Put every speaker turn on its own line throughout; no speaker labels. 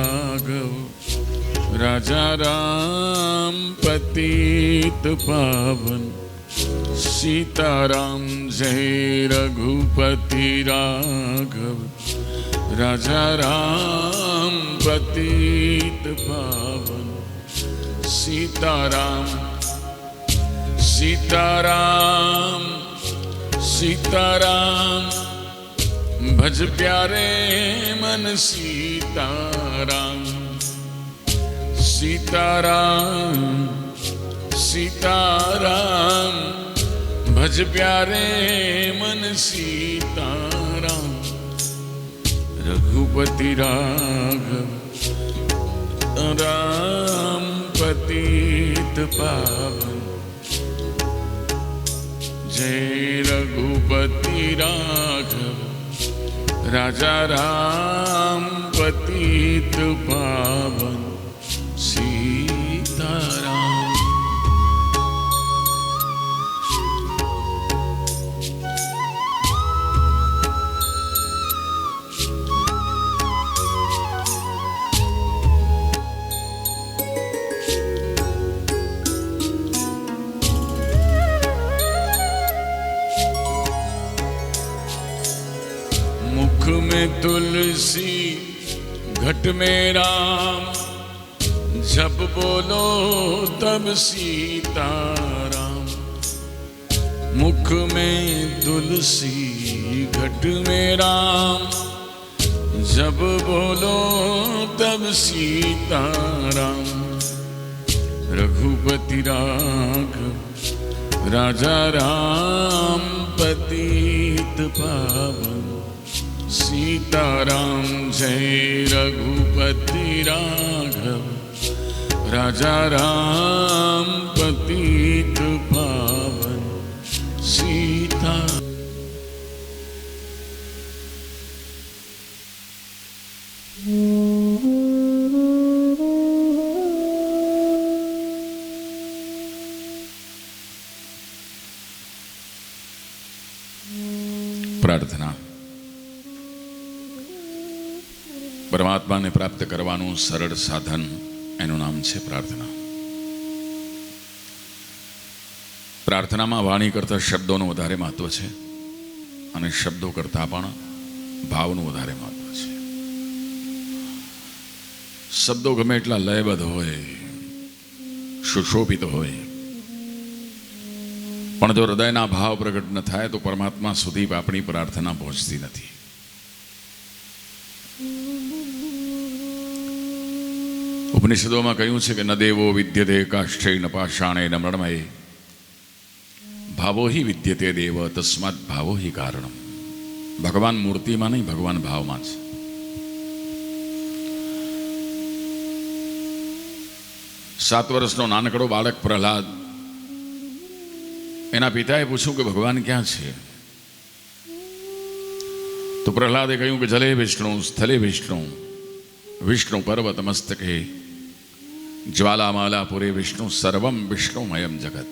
राघव राजा राम पतित पावन सीताराम जय रघुपति राघव राजा राम पतित पावन सीताराम सीताराम सीताराम भज प्यारे मन सीताराम सीताराम सीताराम भज प्यारे मन सीताराम रघुपति राघव राम पतित पावन जय रघुपति राघव राजा राम पतित पावन सीताराम। मुख में तुलसी घट में राम जब बोलो तब सीताराम मुख में तुलसी घट में राम जब बोलो तब सीताराम रघुपति राघव राजा राम पतित पावन सीताराम जय रघुपति राघव राजा राम पतित पावन सीता। प्रार्थना परमात्मा ने प्राप्त करवानुं सरल साधन एनु नाम छे प्रार्थना। प्रार्थना में वाणी करता शब्दों वधारे महत्व है अने शब्दों करता पण भावनु वधारे महत्व है। शब्दों गमे एटला लयबद्ध होय सुशोभित होय पण जो हृदयना भाव प्रकट न थाय तो परमात्मा सुधी आपणी प्रार्थना पहोंचती नथी। उपनिषदों में कहूँ है कि न देवो विद्यते काष्ठे न पाषाणे न मृण्मये भावो ही विद्यते देव तस्मात् भावो ही कारणम। भगवान मूर्ति में नहीं भगवान भाव में छे। सात वर्षनो नानकड़ो बालक प्रहलाद एना पिताए पूछ्યું कि भगवान क्या है तो प्रहलादे कहूँ कि जले विष्णु स्थले विष्णु विष्णु पर्वत मस्तके ज्वालामालापुरे विष्णु सर्वम विष्णुमयम जगत।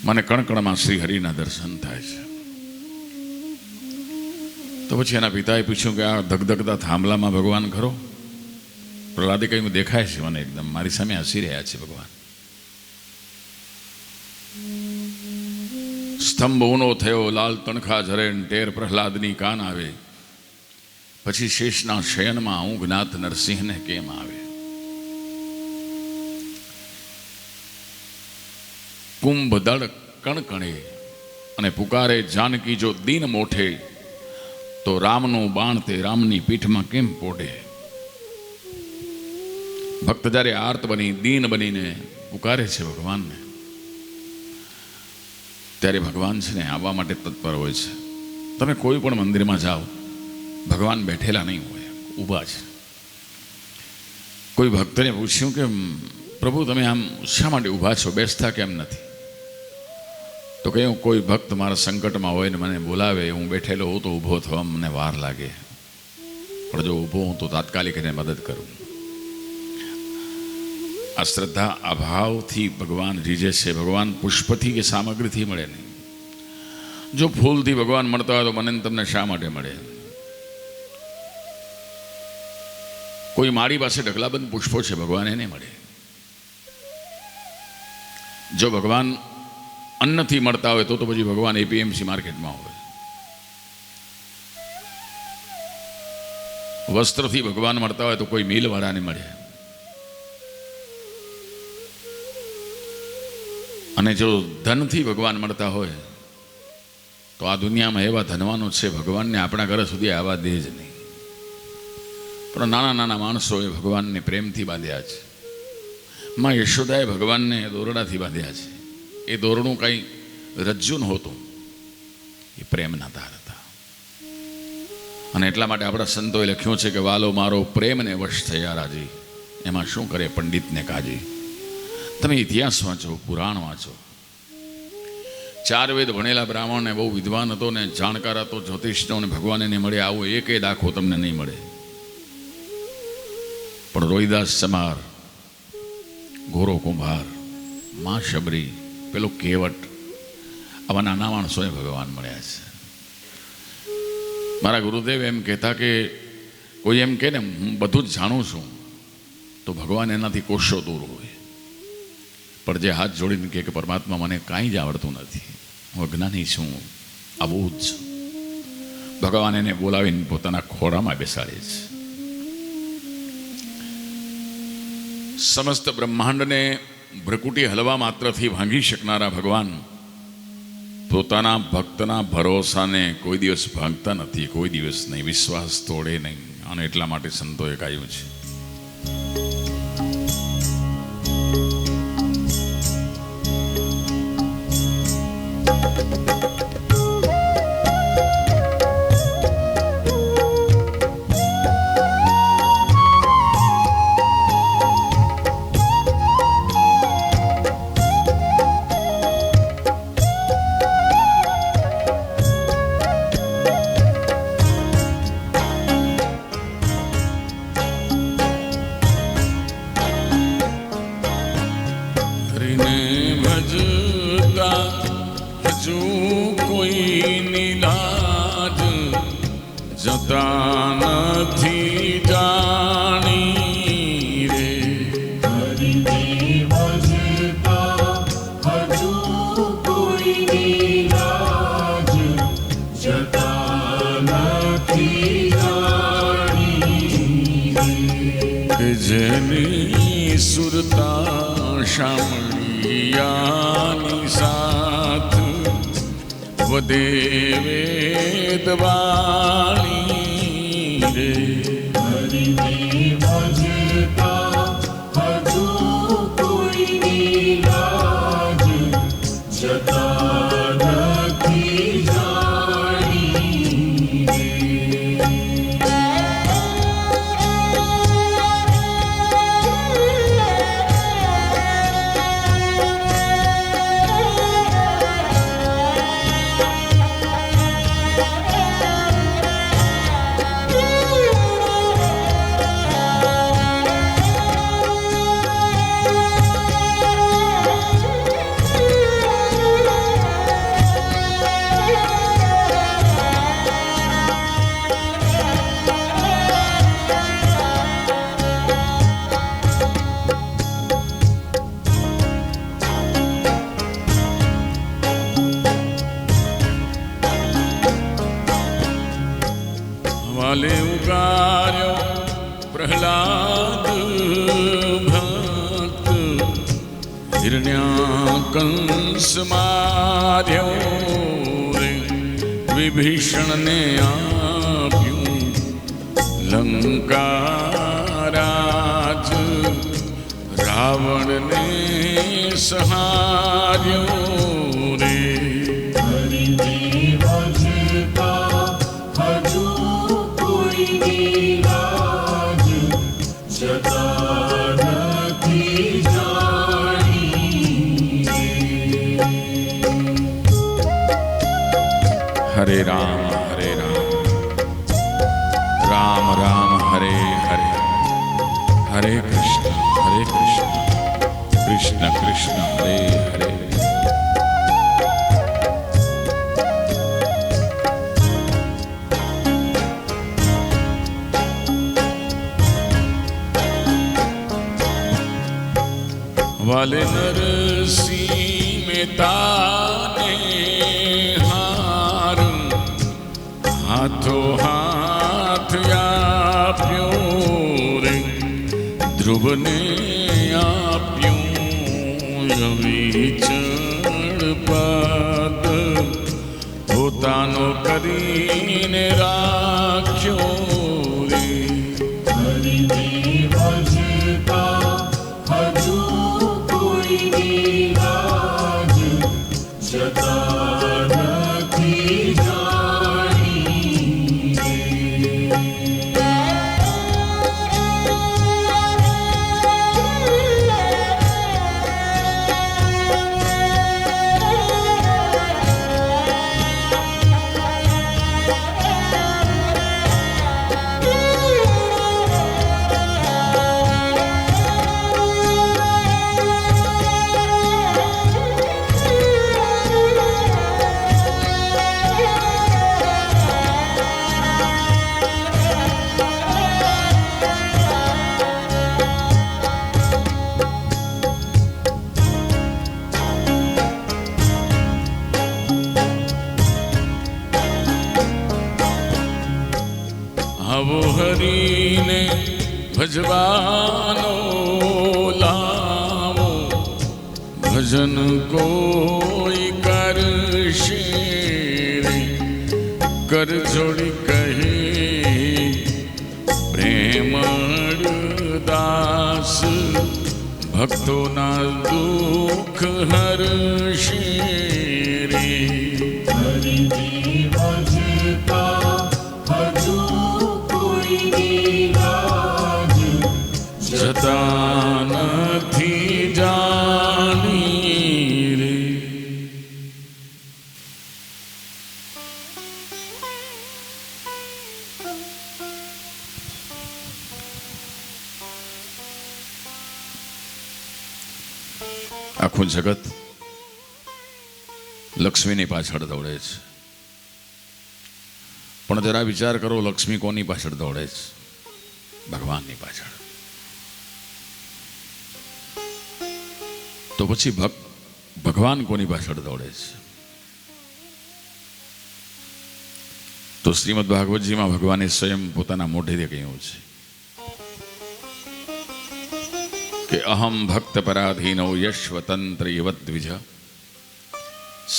मने कणकण में श्रीहरि ना दर्शन थाय छे। तो पछी एना पिताए पूछ्યું कि आ धगधगता थांभला में भगवान खरो। प्रहलादे कह્યું देखाय छे मने एकदम मारी सामे हसी रह्या छे भगवान। स्तंभ ऊनो थयो लाल तणखा झरे टेर प्रहलादनी कान आवे પછી શેષના શયનમાં ઊંઘનાથ નરસિંહને કેમ આવે। કુંભ દળ કણકણે અને પુકારે જાનકી જો દીન મોઠે તો રામનું બાણ તે રામની પીઠમાં કેમ પોઢે। ભક્ત જ્યારે આર્ત બની દીન બનીને પુકારે છે ભગવાનને ત્યારે ભગવાન છે ને આવવા માટે તત્પર હોય છે। તમે કોઈ પણ મંદિરમાં જાઓ भगवान बैठेला नहीं हो ऊभा है। कोई भक्त ने पूछ्યું कि प्रभु तमे आम शा माटे ऊभा छो बेसता केम नथी तो कहूँ कोई भक्त मारा संकट में होय ने मने बोलावे हूँ बैठेलो हूँ तो ऊभो थवा मने वार लागे पण जो ऊभो हूँ तो तात्कालिक एने मदद करूँ। आ श्रद्धा अभाव थी भगवान रीझे छे। भगवान पुष्प थी के सामग्री थी मळे नहीं। जो फूल थी भगवान मळता होय तो मने तमने शा माटे मळे। કોઈ માળી પાસે ઢગલાબંધ પુષ્પો છે, ભગવાન એને મળે. જો ભગવાન અન્નથી મળતા હોય તો પછી ભગવાન એપીએમસી માર્કેટમાં હોય. વસ્ત્રથી ભગવાન મળતા હોય તો કોઈ મિલવાળાને મળે. અને જો ધનથી ભગવાન મળતા હોય તો આ દુનિયામાં એવા ધનવાનો છે, ભગવાનને આપણા ઘર સુધી આવવા દે જ નહીં. પણ નાના નાના માણસોએ ભગવાનને પ્રેમથી બાંધ્યા છે. માં યશોદાએ ભગવાનને દોરડાથી બાંધ્યા છે. એ દોરડું કંઈ રજ્જુ નહોતું, એ પ્રેમના તાર હતા. અને એટલા માટે આપણા સંતોએ લખ્યું છે કે વાલો મારો પ્રેમને વશ થયા રાજી, એમાં શું કરે પંડિતને કાજી. તમે ઇતિહાસ વાંચો, પુરાણ વાંચો. 4 વેદ ભણેલા બ્રાહ્મણને બહુ વિદ્વાન હતો ને જાણકાર હતો, જ્યોતિષનો ને ભગવાન એને મળે આવો એક દાખલો તમને નહીં મળે. પણ રોહિદાસ ચમાર, ગોરો કુંભાર, મા શબરી, પેલો કેવટ, આવા નાના માણસોને ભગવાન મળ્યા છે. મારા ગુરુદેવ એમ કહેતા કે કોઈ એમ કહે ને હું બધું જ જાણું છું તો ભગવાન એનાથી કોશો દૂર હોય. પણ જે હાથ જોડીને કહે કે પરમાત્મા મને કાંઈ જ આવડતું નથી, હું અજ્ઞાની છું, આવું જ છું, ભગવાન એને બોલાવીને પોતાના ખોળામાં બેસાડે છે. સમસ્ત બ્રહ્માંડને ભ્રકુટી હલવા માત્રથી ભાંગી શકનારા ભગવાન પોતાના ભક્તના ભરોસાને કોઈ દિવસ ભાંગતા નથી, કોઈ દિવસ નહીં, વિશ્વાસ તોડે નહીં. અને એટલા માટે સંતોએ કહ્યું છે જેની સુરતા શામળિયાની સાથ વધે વેદવાણી રે. હરિને ભજતા હજુ કોઈની લાજ જતા નથી જાણી રે. વાલે ઉગાર્યો પ્રહલાદ ભક્ત, હિરણ્યા કંસ માર્યો રે. વિભીષણને આપ્યું લંકારાજ, રાવણને સહાર્યો રે. હરિને ભજતા હજુ કોઈની લાજ જતા નથી જાણી. હરે રામ હરે રામ, રામ રામ હરે હરે, હરે કૃષ્ણ કૃષ્ણ કૃષ્ણ હરે હરે. વાલે નરસિંહ મહેતાને હાર હાથો હાથ આપ્યો રે, ધ્રુવને આપ્યું અવિચળ પદ, પોતાનો કરીને રાખ્યો રે. આવો હરીને ભજવાનો લાવો, ભજન કોઈ કરશે રે. કર જોડી કહે પ્રેમળ દાસ, ભક્તોના દુઃખ હરશે રે. જતા નથી જાણી રે. આખું જગત લક્ષ્મીની પાછળ દોડે છે, પણ જરા વિચાર કરો, લક્ષ્મી કોની પાછળ દોડે છે? ભગવાનની પાછળ. તો પછી ભગવાન કોની પાછળ દોડે છે? તો શ્રીમદ ભાગવતજીમાં ભગવાને સ્વયં પોતાના મોઢેથી કહ્યું છે કે અહમ ભક્ત પરાધીનો યશ્વતંત્ર યવદ્વિજ,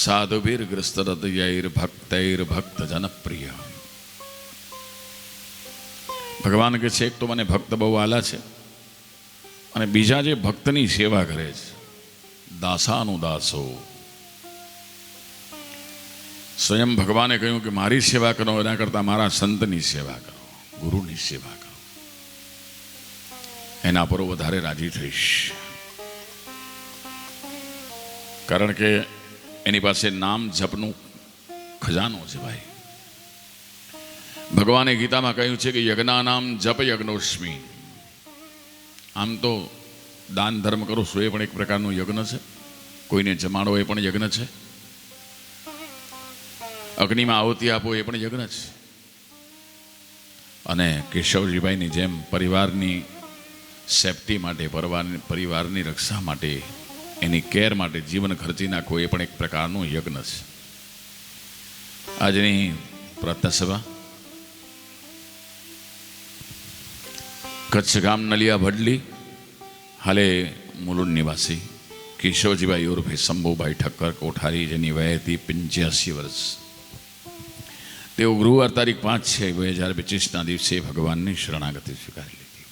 સાધુભીર ગ્રસ્તરતયૈર ભક્તૈર ભક્ત જનપ્રિય. ભગવાન કે છે, એક તો મને ભક્ત બહુ આલા છે, અને બીજા જે ભક્તની સેવા કરે છે, દાસાનુદાસો. સ્વયં ભગવાને કહ્યું કે મારી સેવા કરો એના કરતાં મારા સંતની સેવા કરો, ગુરુની સેવા કરો, એના પર વધારે રાજી થઈશ. કારણ કે એની પાસે નામ જપનું ખજાનો છે ભાઈ. ભગવાને ગીતામાં કહ્યું છે કે યજ્ઞાનામ જપ યજ્ઞોસ્મિ. આમ તો દાન ધર્મ કરો છો એ પણ એક પ્રકારનું યજ્ઞ છે, કોઈને જમાડો એ પણ યજ્ઞ છે, અગ્નિમાં આહુતિ આપો એ પણ યજ્ઞ છે. અને કેશવજીભાઈની જેમ પરિવારની સેફટી માટે, પરિવારની રક્ષા માટે, એની કેર માટે જીવન ખર્ચી નાખો એ પણ એક પ્રકારનું યજ્ઞ છે. આજની પ્રાર્થના સભા કચ્છ ગામ નલિયા ભડલી, હાલે મુલુંડ નિવાસી કેશવજીભાઈ ઉર્ફે શંભુભાઈ ઠક્કર કોઠારી, જેની વય હતી 85 વર્ષ. તેઓ ગુરુવાર તારીખ 5/6/2025ના દિવસે ભગવાનની શરણાગતિ સ્વીકારી લીધી.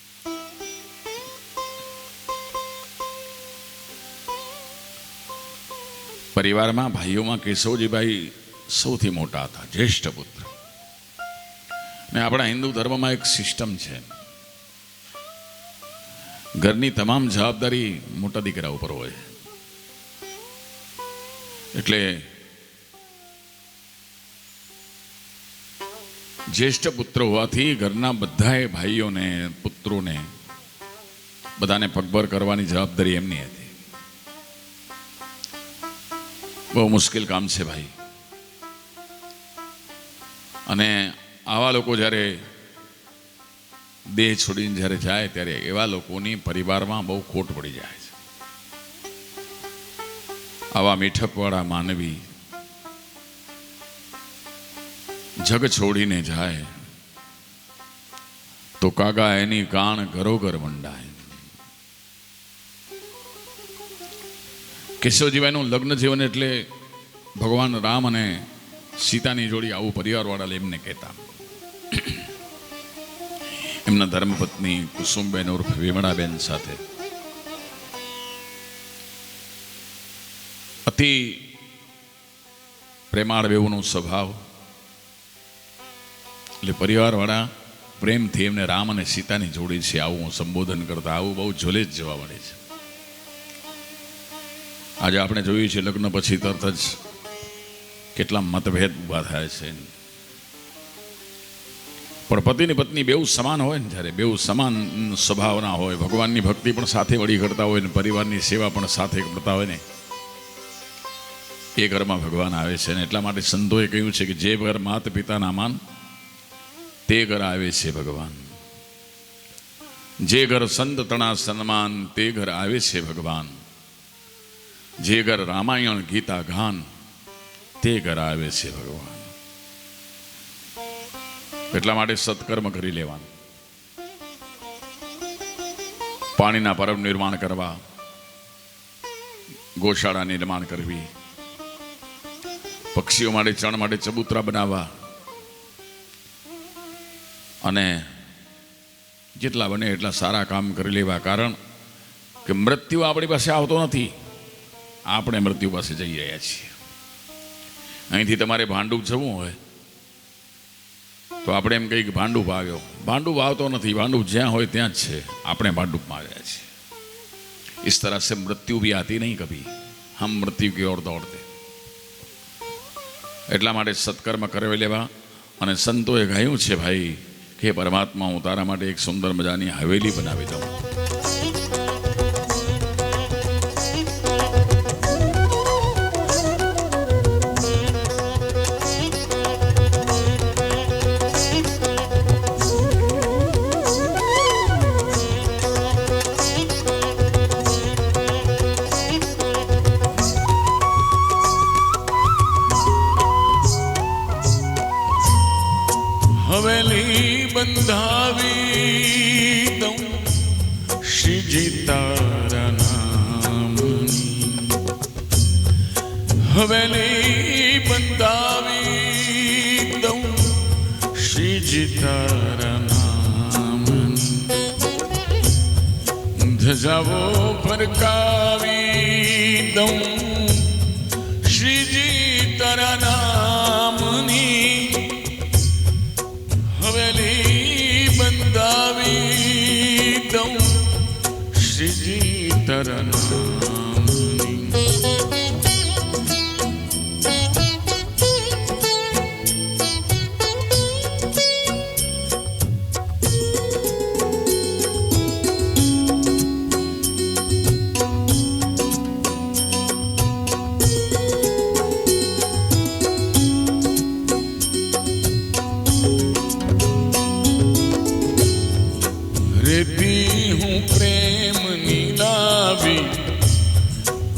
પરિવારમાં ભાઈઓમાં કેશવજીભાઈ સૌથી મોટા હતા, જ્યેષ્ઠ પુત્ર. ને આપણા હિન્દુ ધર્મમાં એક સિસ્ટમ છે, ઘરની તમામ જવાબદારી મોટા દીકરા ઉપર હોય. એટલે જ્યેષ્ઠ પુત્ર હોવાથી ઘરના બધાએ ભાઈઓને, પુત્રોને બધાને પગભર કરવાની જવાબદારી એમની હતી. બહુ મુશ્કેલ કામ છે ભાઈ. અને આવા લોકો જ્યારે દેહ છોડીને જ્યારે જાય ત્યારે એવા લોકોની પરિવારમાં બહુ ખોટ પડી જાય છે. આવા મીઠપવાળા માનવી જગ છોડીને જાય તો કાગા એની કાણ ઘરોઘર મંડાય. કેશવજીભાઈનું લગ્ન જીવન એટલે ભગવાન રામ અને સીતાની જોડી આવું પરિવારવાળા એમને કહેતા. એમના ધર્મપત્ની કુસુમબેન ઉર્ફ વિમળાબેન સાથે અતિ પ્રેમાળ બેઉનો સ્વભાવ. એટલે પરિવારવાળા પ્રેમથી એમને રામ અને સીતાની જોડી છે આવું સંબોધન કરતા, આવું બહુ જોલે જ જોવા મળે છે. આજે આપણે જોયું છે લગ્ન પછી તરત જ કેટલા મતભેદ ઊભા થાય છે. પણ પતિની પત્ની બેઉ સમાન હોય ને, જ્યારે બેઉ સમાન સ્વભાવના હોય, ભગવાનની ભક્તિ પણ સાથે વળી કરતા હોય ને પરિવારની સેવા પણ સાથે કરતા હોય ને, એ ઘરમાં ભગવાન આવે છે. ને એટલા માટે સંતોએ કહ્યું છે કે જે ઘર માતા પિતાના માન તે ઘર આવે છે ભગવાન. જે ઘર સંત તણા સન્માન તે ઘર આવે છે ભગવાન. જે ઘર રામાયણ ગીતા ગાન તે ઘર આવે છે ભગવાન. એટલા માટે સત્કર્મ કરી લેવાનું. પાણીના પરબ નિર્માણ કરવા, ગોશાળા નિર્માણ કરવી, પક્ષીઓ માટે ચણ માટે ચબૂતરા બનાવવા, અને જેટલા બને એટલા સારા કામ કરી લેવા. કારણ કે મૃત્યુ આપણી પાસે આવતો નથી, આપણે મૃત્યુ પાસે જઈ રહ્યા છીએ. અહીંથી તમારે ભાંડુપ જવું હોય તો આપણે એમ કહીએ કે ભાંડુપ આવ્યો. ભાંડુપ આવતો નથી, ભાંડુપ જ્યાં હોય ત્યાં જ છે, આપણે ભાંડુપમાં આવ્યા છીએ. इस तरह से मृत्यु भी आती नहीं कभी, हम मृत्यु की ओर दौड़ते. એટલા માટે સત્કર્મ કરી લેવા. અને સંતોએ કહ્યું છે ભાઈ કે પરમાત્મા હું તારા માટે એક સુંદર મજાની હવેલી બનાવી દઉં. હવેલી બંધાવી દઉં શ્રીજી તારા નામની. હવેલી બંધાવી દઉં શ્રીજી તારા નામની. ધજાવો ફરકાવી દઉં શ્રીજી તારા નામની. હવેલી બંધાવી દઉં શ્રીજી તારા નામની. રેતી હું પ્રેમ નીલાવી,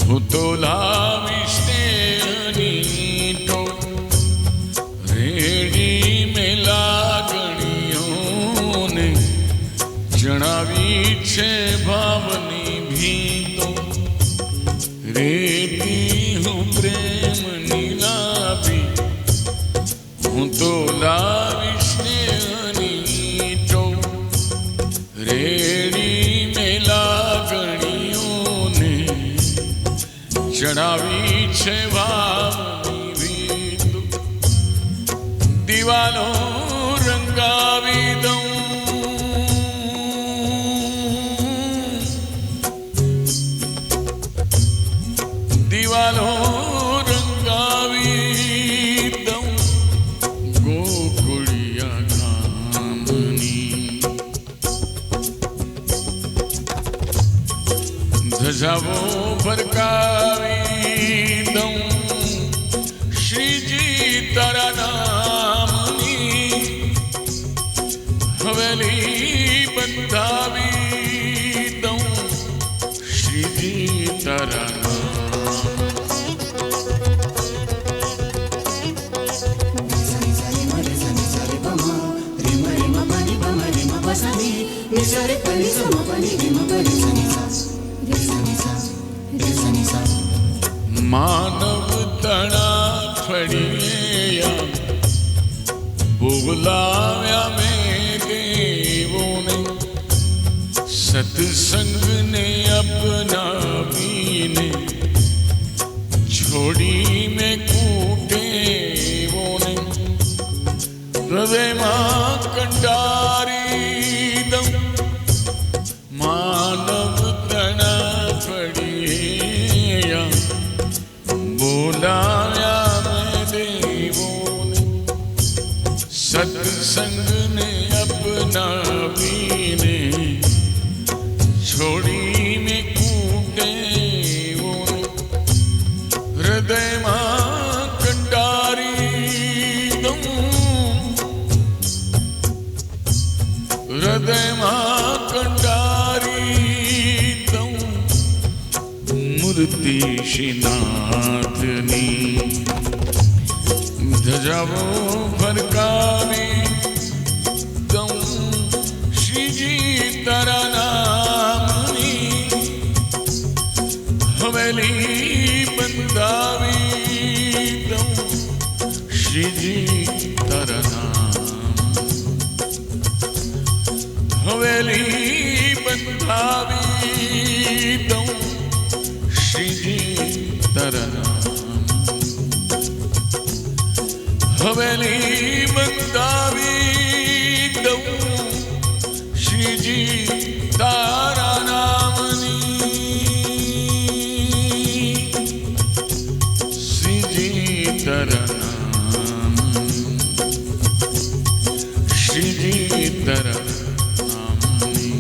હું તો લાવીશ તેની તો. રેડી મેં લાગણીઓને જણાવી છે ભાવની ભીતો. રેતી હું પ્રેમ નીલાવી, હું તો લાવીશ તેની તો. રેડી મેં લાગણીઓને જણાવી છે ભાવની ભીતો. દિવાલો રંગાવી દઉં, દિવાલો રંગાવી દઉં ગોકુળિયા ગામની. ધજાવો ફરકાવી દઉં શ્રીજી તારા નામની. હવેલી બંધાવી દઉં શ્રીજી તારા નામ. માનવ તણા ફળિયા બોલાવ્યા મેં દેવોને, સત્સંગને અપનાવીને છોડી મેં કુટેવોને, હૃદયમાં કંટારી દઉં માનવ તણા ફળિયા બોલાવ્યા મેં દેવોને, સત્સંગને અપનાવીને છોડી મેં કુટેવોને, હૃદયમાં કંટારી દઉં, હૃદયમાં કંટારી દઉં મૂર્તિ શ્રીનાથની ધજાઓ ફરકાવી દઉં, શ્રીજી તારા નામની હવેલી બંધાવી દઉં, શ્રીજી તારા નામ હવેલી બંધાવી દઉં, શ્રીજી તારા નામ હવેલી બંધાવી દઉં, શ્રીજી તારા નામની, શ્રીજી તારા નામ, શ્રીજી તારા નામની,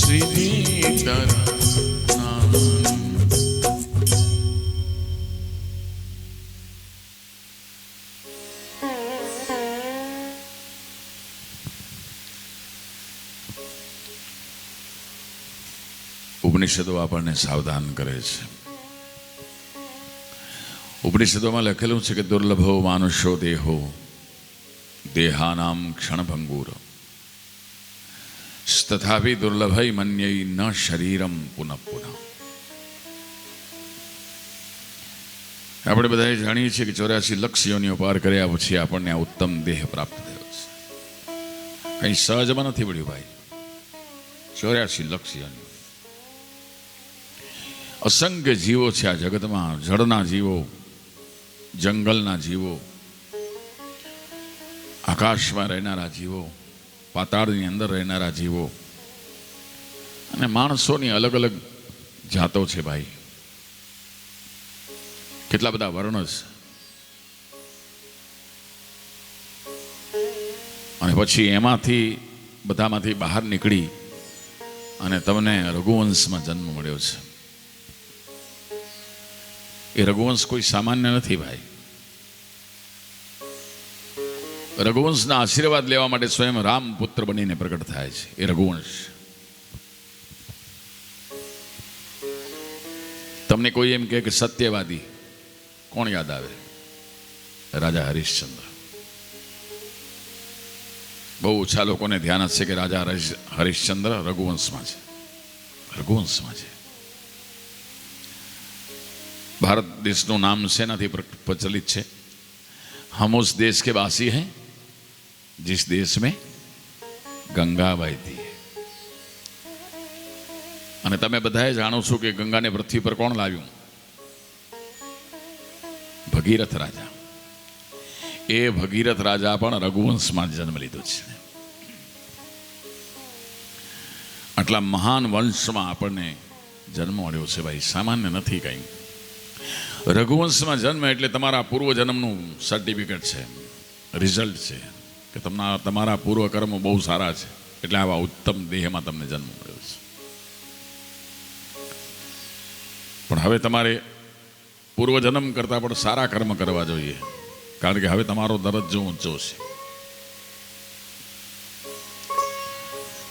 શ્રીજી તારા ઉપનિષદો આપણને સાવધાન કરે છે. ઉપનિષદોમાં લખેલું છે કે દુર્લભો માનુષો દેહો દેહાનામ ક્ષણભંગુર તથાપી દુર્લભય મન્યૈ ન શરીરમ પુનઃ પુનઃ. આપણે બધા જાણીએ છીએ કે 84 લાખ યોનિઓ પાર કર્યા પછી આપણને આ ઉત્તમ દેહ પ્રાપ્ત થયો છે. કઈ સહજમાં નથી પડ્યું ભાઈ. 84 લાખ યોનિઓ, અસંખ્ય જીવો છે આ જગતમાં. જળના જીવો, જંગલના જીવો, આકાશમાં રહેનારા જીવો, પાતાળની અંદર રહેનારા જીવો અને માણસોની અલગ અલગ જાતો છે ભાઈ. કેટલા બધા વર્ણ છે. અને પછી એમાંથી બધામાંથી બહાર નીકળી અને તમને રઘુવંશમાં જન્મ મળ્યો છે. એ રઘુવંશ કોઈ સામાન્ય નથી ભાઈ. રઘુવંશના આશીર્વાદ લેવા માટે સ્વયં રામ પુત્ર બનીને પ્રગટ થાય છે એ રઘુવંશ. તમને કોઈ એમ કહે કે સત્યવાદી, કોણ યાદ આવે? રાજા હરિશ્ચંદ્ર. બહુ ઓછા લોકોને ધ્યાન હશે કે રાજા હરિશ્ચંદ્ર રઘુવંશમાં છે. રઘુવંશમાં છે. भारत देशનું નામ સેનાથી પ્રચલિત છે? हम उस देश के वासी हैं जिस देश में गंगा बहती है. અને તમે બધાએ જાણો છો કે ગંગાને પૃથ્વી પર કોણ લાવ્યું? ભગીરથ રાજા. એ ભગીરથ રાજા પણ રઘુવંશમાં જન્મ લીધો છે. આટલા મહાન વંશમાં આપણને જન્મ મળ્યો છે ભાઈ. સામાન્ય નથી કઈ. રઘુવંશમાં જન્મ એટલે તમારા પૂર્વજન્મનું સર્ટિફિકેટ છે, રિઝલ્ટ છે કે તમારા પૂર્વ કર્મ બહુ સારા છે એટલે આવા ઉત્તમ દેહમાં તમને જન્મ મળ્યો છે. પણ હવે તમારે પૂર્વજન્મ કરતાં પણ સારા કર્મ કરવા જોઈએ, કારણ કે હવે તમારો દરજ્જો ઊંચો છે.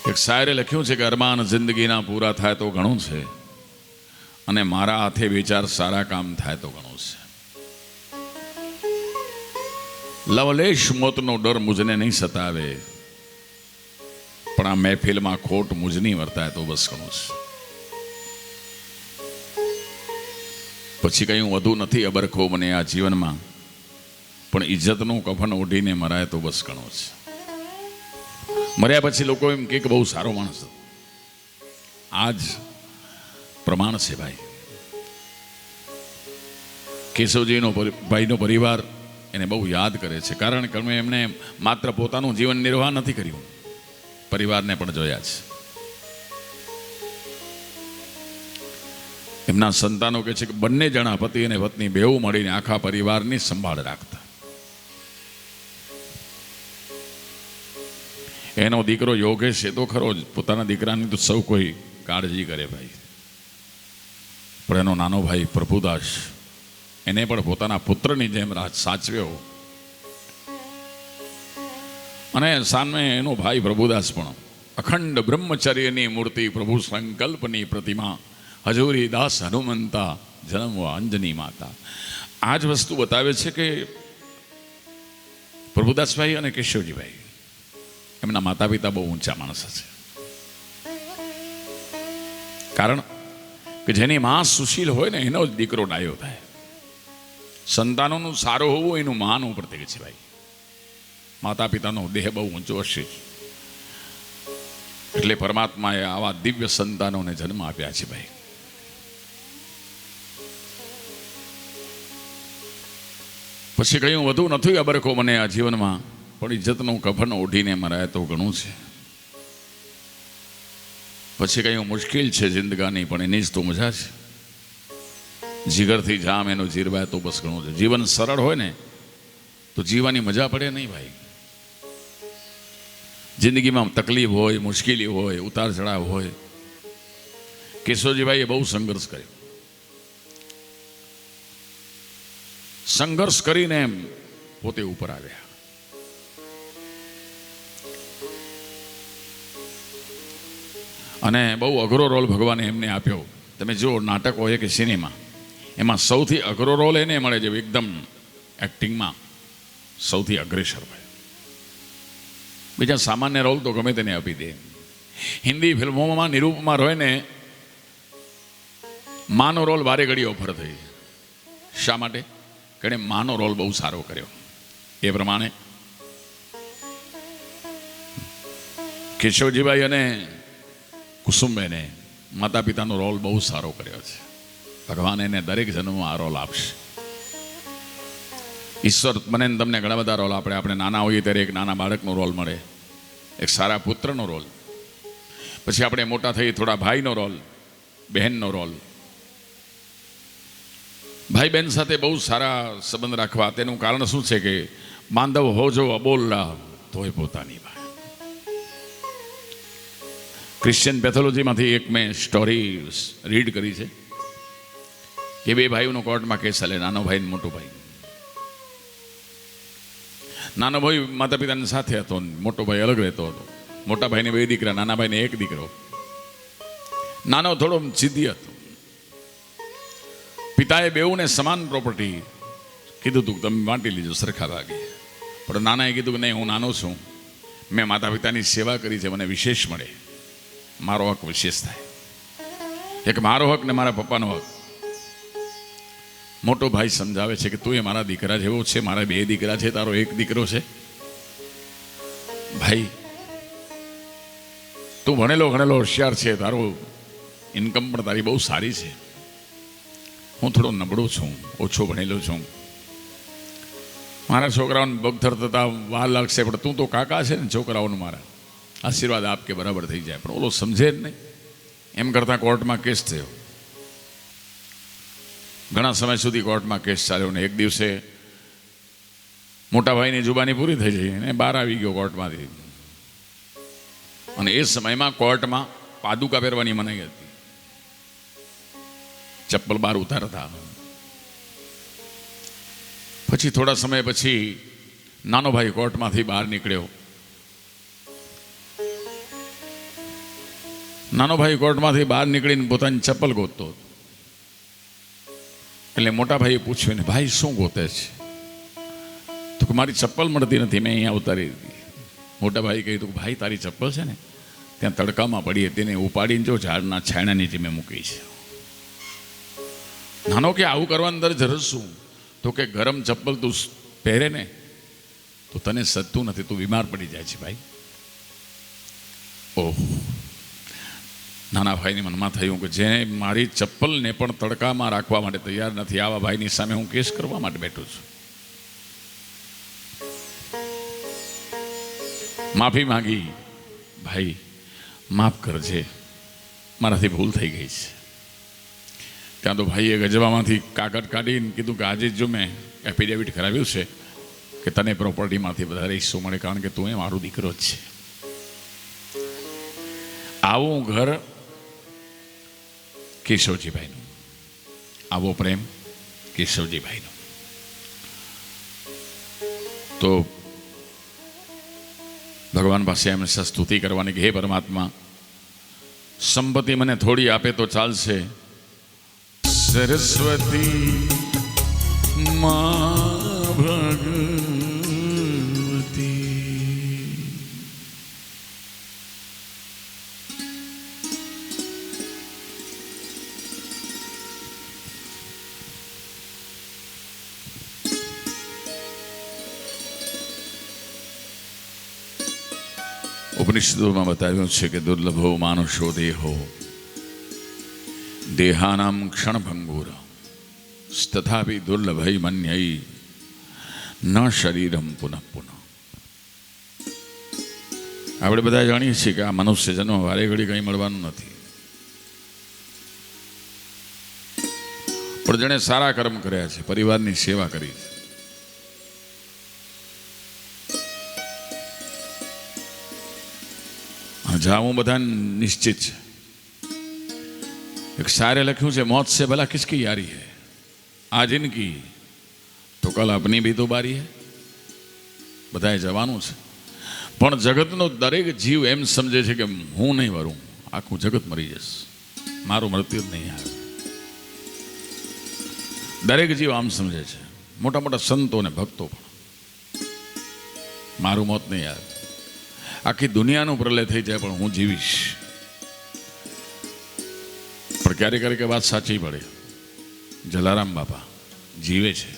એક શાયરે લખ્યું છે કે અરમાન જિંદગીના પૂરા થાય તો ઘણું છે, અને મારા હાથે વિચાર સારા કામ થાય તો ઘણું છે. લવલેશ મોતનો ડર મુજને નહીં સતાવે, પણ આ મહેફિલમાં ખોટ મુજની વર્તાય તો બસ ઘણું છે. પછી કંઈ વધુ નથી અબરખો મને આ જીવનમાં, પણ ઇજ્જતનું કફન ઓઢીને મરાય તો બસ ઘણું છે. મર્યા પછી લોકો એમ કે બહુ સારો માણસ હતો. આ જ પ્રમાણ છે ભાઈ. કેશવજીનો ભાઈનો પરિવાર એને બહુ યાદ કરે છે, કારણ કે એમણે માત્ર પોતાનું જીવન નિર્વાહ નથી કર્યું, પરિવારને પણ જોયા છે. એમના સંતાનો કહે છે કે બંને જણા પતિ અને પત્ની બેઉ મળીને આખા પરિવારની સંભાળ રાખતા. એનો દીકરો યોગેશ એ તો ખરો જ, પોતાના દીકરાની તો સૌ કોઈ કાળજી કરે ભાઈ, પણ એનો નાનો ભાઈ પ્રભુદાસ એને પણ પોતાના પુત્રની જેમ સાચવ્યો. અને સામે એનો ભાઈ પ્રભુદાસ પણ અખંડ બ્રહ્મચર્યની મૂર્તિ, પ્રભુ સંકલ્પની પ્રતિમા, હજુરી દાસ હનુમંતા, જન્મવા અંજની માતા. આ જ વસ્તુ બતાવે છે કે પ્રભુદાસભાઈ અને કેશવજીભાઈ એમના માતા પિતા બહુ ઊંચા માણસ છે. કારણ કે જેની માં સુશીલ હોય ને એનો જ દીકરો ડાયો થાય. સંતાનોનું સારું હોવું એનું માનું પ્રતીક છે ભાઈ. માતા પિતાનો દેહ બહુ ઊંચો હશે, એટલે પરમાત્માએ આવા દિવ્ય સંતાનોને જન્મ આપ્યા છે ભાઈ. પછી કહ્યું વધુ નથી અબરખો મને આ જીવનમાં, પણ ઇજ્જતનું કફન ઓઢીને મરાય તો ઘણું છે. પછી કહ્યું મુશ્કેલ છે જિંદગાની, પણ એની જ તો મજા છે. જીગરથી જામ એનો જીરવાય તો બસ ઘણું છે. જીવન સરળ હોય ને તો જીવવાની મજા પડે નહીં ભાઈ. જિંદગીમાં તકલીફ હોય, મુશ્કેલી હોય, ઉતાર ચઢાવ હોય. કેશવજીભાઈએ બહુ સંઘર્ષ કર્યો. સંઘર્ષ કરીને એમ પોતે ઉપર આવ્યા. અને બહુ અઘરો રોલ ભગવાને એમને આપ્યો. તમે જો નાટક હોય કે સિનેમા, એમાં સૌથી અઘરો રોલ એને મળે છે, એકદમ એક્ટિંગમાં સૌથી અગ્રેસર હોય. બીજા સામાન્ય રોલ તો ગમે તેને આપી દે. હિન્દી ફિલ્મોમાં નિરૂપમાં રહે ને માનો રોલ વારે ઘડી ઓફર થઈ. શા માટે? કે એણે માનો રોલ બહુ સારો કર્યો. એ પ્રમાણે કેશવજીભાઈ અને કુસુમબેને માતા પિતાનો રોલ બહુ સારો કર્યો છે. ભગવાન એને દરેક જન્મમાં આ રોલ આપશે. ઈશ્વર મને તમને ઘણા બધા રોલ આપે. આપણે નાના હોઈએ ત્યારે એક નાના બાળકનો રોલ મળે, એક સારા પુત્રનો રોલ. પછી આપણે મોટા થઈ થોડા ભાઈનો રોલ, બહેનનો રોલ. ભાઈ બહેન સાથે બહુ સારા સંબંધ રાખવા. તેનું કારણ શું છે કે બાંધવ હોજો અબોલા તોય પોતાની ભાઈ. ક્રિશ્ચિયન પેથોલોજીમાંથી એક મેં સ્ટોરી રીડ કરી છે કે બે ભાઈઓનો કોર્ટમાં કેસ ચાલે, નાનો ભાઈ ને મોટો ભાઈ. નાનો ભાઈ માતા પિતાની સાથે હતો, મોટો ભાઈ અલગ રહેતો હતો. મોટા ભાઈને 2 દીકરા, નાના ભાઈને 1 દીકરો. નાનો થોડો જિદ્દી હતો. પિતાએ બેઉને સમાન પ્રોપર્ટી કીધું હતું, તમે વાંટી લીજો સરખા ભાગે. પણ નાનાએ કીધું કે નહીં, હું નાનો છું, મેં માતા પિતાની સેવા કરી છે, મને વિશેષ મળે, મારો હક વિશેષ થાય. એક મારો હક ને મારા પપ્પાનો હક. મોટો ભાઈ સમજાવે છે કે તું એ મારા દીકરા જેવો છે, મારા 2 દીકરા છે, તારો 1 દીકરો છે. ભાઈ તું ભણેલો ગણેલો હોશિયાર છે, તારો ઇન્કમ પણ તારી બહુ સારી છે. હું થોડો નબળો છું, ઓછો ભણેલો છું. મારા છોકરાઓને પગથર થતા વાર લાગશે, પણ તું તો કાકા છે ને છોકરાઓનું, મારા આશીર્વાદ આપ કે બરાબર થઈ જાય. પણ ઓલો સમજે જ નહીં. એમ કરતાં કોર્ટમાં કેસ થયો. ઘણા સમય સુધી કોર્ટમાં કેસ ચાલ્યો ને એક દિવસે મોટા ભાઈની જુબાની પૂરી થઈ ગઈ અને બહાર આવી ગયો કોર્ટમાંથી. અને એ સમયમાં કોર્ટમાં પાદુકા પહેરવાની મનાઈ હતી. ચપ્પલ બહાર ઉતારતા. પછી થોડા સમય પછી નાનો ભાઈ કોર્ટમાંથી બહાર નીકળ્યો. નાનો ભાઈ કોર્ટમાંથી બહાર નીકળીને પોતાની ચપ્પલ ગોતતો. એટલે મોટા ભાઈએ પૂછ્યું ને, ભાઈ શું ગોતે છે? તો કે મારી ચપ્પલ મળતી નથી, મેં અહીંયા ઉતારી દીધી. મોટા ભાઈ કહ્યું, ભાઈ તારી ચપ્પલ છે ને, ત્યાં તડકામાં પડી હતી, તેને ઉપાડીને જો ઝાડના છાંયડા નીચે મેં મૂકી છે. નાનો કે આવું કરવાની અંદર જરૂર શું? તો કે ગરમ ચપ્પલ તું પહેરે ને તો તને સદતું નથી, તું બીમાર પડી જાય છે ભાઈ. ઓહ, નાના ભાઈની મનમાં થયું કે જે મારી ચપ્પલને પણ તડકામાં રાખવા માટે તૈયાર નથી, આવા ભાઈની સામે હું કેસ કરવા માટે બેઠો છું. માફી માંગી, ભાઈ માફ કરજે, મારાથી ભૂલ થઈ ગઈ છે. ત્યાં તો ભાઈએ ગજવામાંથી કાગળ કાઢીને કીધું કે આજે જો મેં એફિડેવિટ કરાવ્યું છે કે તને પ્રોપર્ટીમાંથી વધારે હિસ્સો મળે, કારણ કે તું એ મારો દીકરો જ છે. આવું ઘર કેશવજીભાઈનું, આવો પ્રેમ કેશવજીભાઈનો. તો ભગવાન પાસે એમને સ્તુતિ કરવાની કે હે પરમાત્મા, સંપત્તિ મને થોડી આપે તો ચાલશે, સરસ્વતી મા ભગવતી. ઉપનિષદોમાં બતાવ્યું છે કે દુર્લભો માનુષો દેહો દેહાનામ ક્ષણભંગુર તથાપિ દુર્લભઈ મન્યઈ ન શરીરમ પુનઃ પુનઃ. આપણે બધા જાણીએ છીએ કે આ મનુષ્ય જન્મ વારે ઘડી કંઈ મળવાનું નથી, પણ જેણે સારા કર્મ કર્યા છે, પરિવારની સેવા કરી છે, જાવું બધા નિશ્ચિત છે. एक सारे लख्યું છે, मौत से भला किसकी यारी है, आज इनकी तो कल अपनी भी तो बारी है. બધાએ જવાનું છે, પણ જગતનો દરેક જીવ એમ સમજે છે કે હું નહીં મરું, આખું જગત મરી જશે, મારું મૃત્યુ જ નહીં આવે. દરેક જીવ આમ સમજે છે, મોટા મોટા સંતો અને ભક્તો પણ મારું મોત નહીં આવે, આખી દુનિયાનું પ્રલય થઈ જાય પણ હું જીવીશ. પણ ક્યારેક ક્યારેક વાત સાચી પડે. જલારામ બાપા જીવે છે.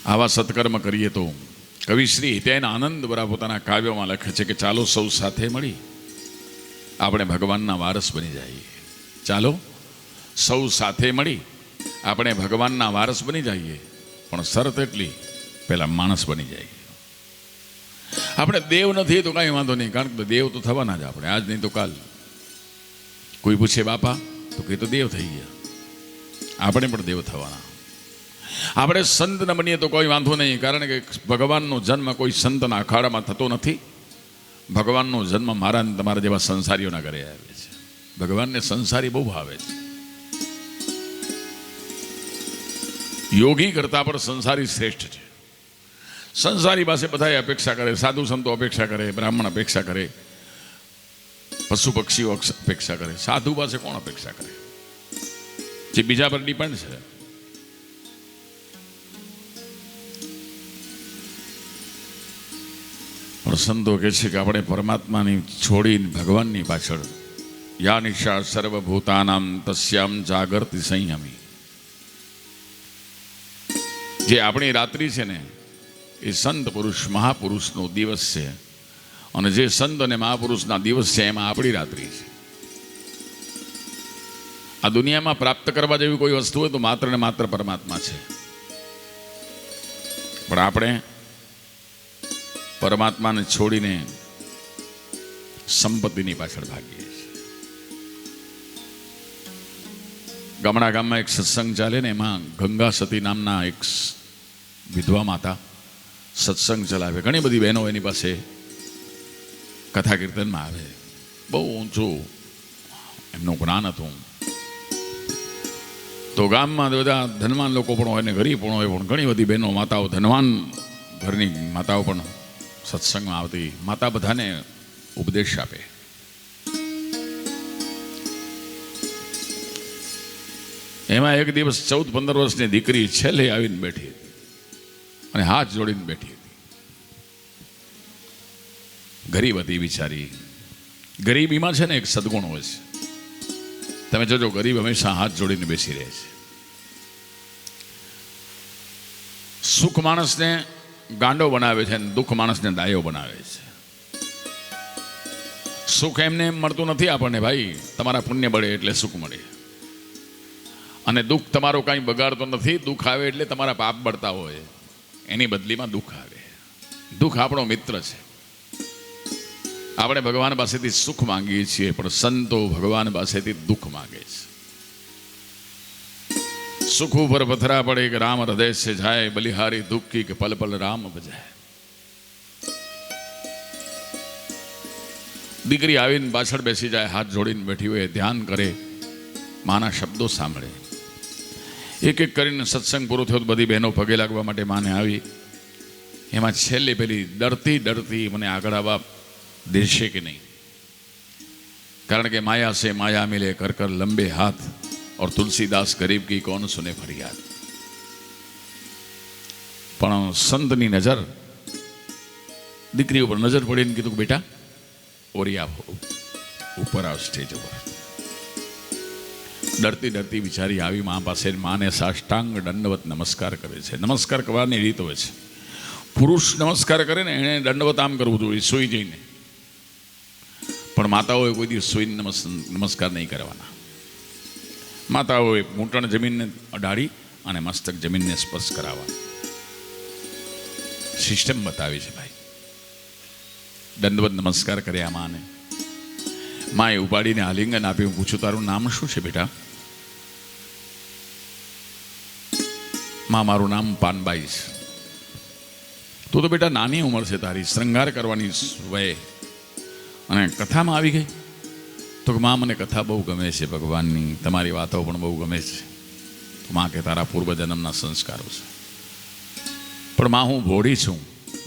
આવા સત્કર્મ કરીએ તો કવિશ્રી હિતેન આનંદવરા પોતાના કાવ્યોમાં લખે છે કે ચાલો સૌ સાથે મળી આપણે ભગવાનના વારસ બની જઈએ. ચાલો સૌ સાથે મળી આપણે ભગવાનના વારસ બની જઈએ, પણ શરત એટલી, પહેલા માણસ બની જઈએ. આપણે દેવ નથી તો કાંઈ વાંધો નહીં, કારણ કે દેવ તો થવાના જ આપણે, આજ નહીં તો કાલ. કોઈ પૂછે બાપા તો કે તો દેવ થઈ ગયા, આપણે પણ દેવ થવાના. આપણે સંત ન બનીએ તો કોઈ વાંધો નહીં, કારણ કે ભગવાનનો જન્મ કોઈ સંતના અખાડામાં થતો નથી. ભગવાનનો જન્મ મારા અને તમારા જેવા સંસારીઓના ઘરે આવે છે. ભગવાનને સંસારી બહુ ભાવે છે. યોગી કરતા પણ સંસારી શ્રેષ્ઠ છે. સંસારી પાસે બધા અપેક્ષા કરે, સાધુ સંતો અપેક્ષા કરે, બ્રાહ્મણ અપેક્ષા કરે, પશુ પક્ષીઓ અપેક્ષા કરે. સાધુ પાસે કોણ અપેક્ષા કરે? જે બીજા પર ડિપેન્ડ છે. પણ સંતો કહે છે કે આપણે પરમાત્માની છોડીને ભગવાનની પાછળ, યા નિશા સર્વભૂતાનામ તસ્યામ જાગૃતિ સંયમી. જે આપણી રાત્રિ છે ને એ સંત પુરુષ મહાપુરુષનો દિવસ છે, અને જે સંત અને મહાપુરુષના દિવસ છે એમાં આપણી રાત્રિ છે. આ દુનિયામાં પ્રાપ્ત કરવા જેવી કોઈ વસ્તુ હોય તો માત્ર ને માત્ર પરમાત્મા છે. પણ આપણે પરમાત્માને છોડીને સંપત્તિની પાછળ ભાગીએ છીએ. ગામડા ગામમાં એક સત્સંગ ચાલે ને, એમાં ગંગા સતી નામના એક વિધવા માતા સત્સંગ ચલાવે. ઘણી બધી બહેનો એની પાસે કથા કીર્તનમાં આવે. બહુ ઊંચું એમનું જ્ઞાન હતું. તો ગામમાં બધા ધનવાન લોકો પણ હોય ને ગરીબ પણ હોય, પણ ઘણી બધી બહેનો માતાઓ, ધનવાન ઘરની માતાઓ પણ સત્સંગમાં આવતી. માતા બધાને ઉપદેશ આપે. એમાં એક દિવસ 14-15 વર્ષની દીકરી છેલ્લે આવીને બેઠી હતી અને હાથ જોડીને બેઠી હતી. ગરીબ હતી બિચારી. ગરીબીમાં છે ને એક સદગુણ હોય છે. તમે જોજો, ગરીબ હંમેશા હાથ જોડીને બેસી રહે છે. સુખ માણસને ગાંડો બનાવે છે અને દુઃખ માણસને ડાયો બનાવે છે. સુખ એમને એમ મળતું નથી આપણને ભાઈ, તમારા પુણ્ય બળે એટલે સુખ મળે. અને દુઃખ તમારો કાંઈ બગાડતો નથી. દુઃખ આવે એટલે તમારા પાપ બળતા હોય, એની બદલીમાં દુઃખ આવે. દુઃખ આપણો મિત્ર છે. આપણે ભગવાન પાસેથી સુખ માંગીએ છીએ, પણ સંતો ભગવાન પાસેથી દુઃખ માંગે છે. સુખ ઉપર પથરા પડે કે રામ હૃદય સે જાય, બલિહારી દુઃખી કે પલ પલ રામ બજાય. દીકરી આવીને પાછળ બેસી જાય, હાથ જોડીને બેઠી હોય, ધ્યાન કરે, માના શબ્દો સાંભળે. એક એક કરીને સત્સંગ પૂરો થયો, બધી બહેનો પગે લાગવા માટે માને આવી. એમાં છેલ્લે પેલી ડરતી ડરતી મને આગળ આવવા દેશે કે નહીં, કારણ કે માયા સે માયા મિલે કર કર લંબે હાથ, और तुलसीदास गरीब की कौन सुने फरियाद. પણ સંતની નજર દીકરી ઉપર નજર પડીને કીધું કે બેટા ઓરી આવો, ઉપર આવ સ્ટેજ ઉપર. ડરતી ડરતી બિચારી આવી મા પાસે. માને સાષ્ટાંગ દંડવત નમસ્કાર કરે છે. નમસ્કાર કરવાની રીત હોય છે. પુરુષ નમસ્કાર કરે ને એણે દંડવત આમ કરવું જોઈએ, સૂઈ જઈને. પણ માતાઓએ કોઈ દિવસ સૂઈને નમસ્કાર નહીં કરવાના. માતાઓએ ઘૂંટણ જમીનને અડાડી અને મસ્તક જમીનને સ્પર્શ કરાવવા સિસ્ટમ બતાવી છે ભાઈ. દંડવત નમસ્કાર કર્યા માને. માએ ઉપાડીને આલિંગન આપ્યું. પૂછું તારું નામ શું છે બેટા? માં મારું નામ પાનબાઈ છે. તું તો બેટા નાની ઉંમર છે તારી, શૃંગાર કરવાની વયે, અને કથામાં આવી ગઈ. તો કે માં મને કથા બહુ ગમે છે ભગવાનની, તમારી વાતો પણ બહુ ગમે છે. માં કે તારા પૂર્વજન્મના સંસ્કારો છે. પણ માં હું ભોળી છું,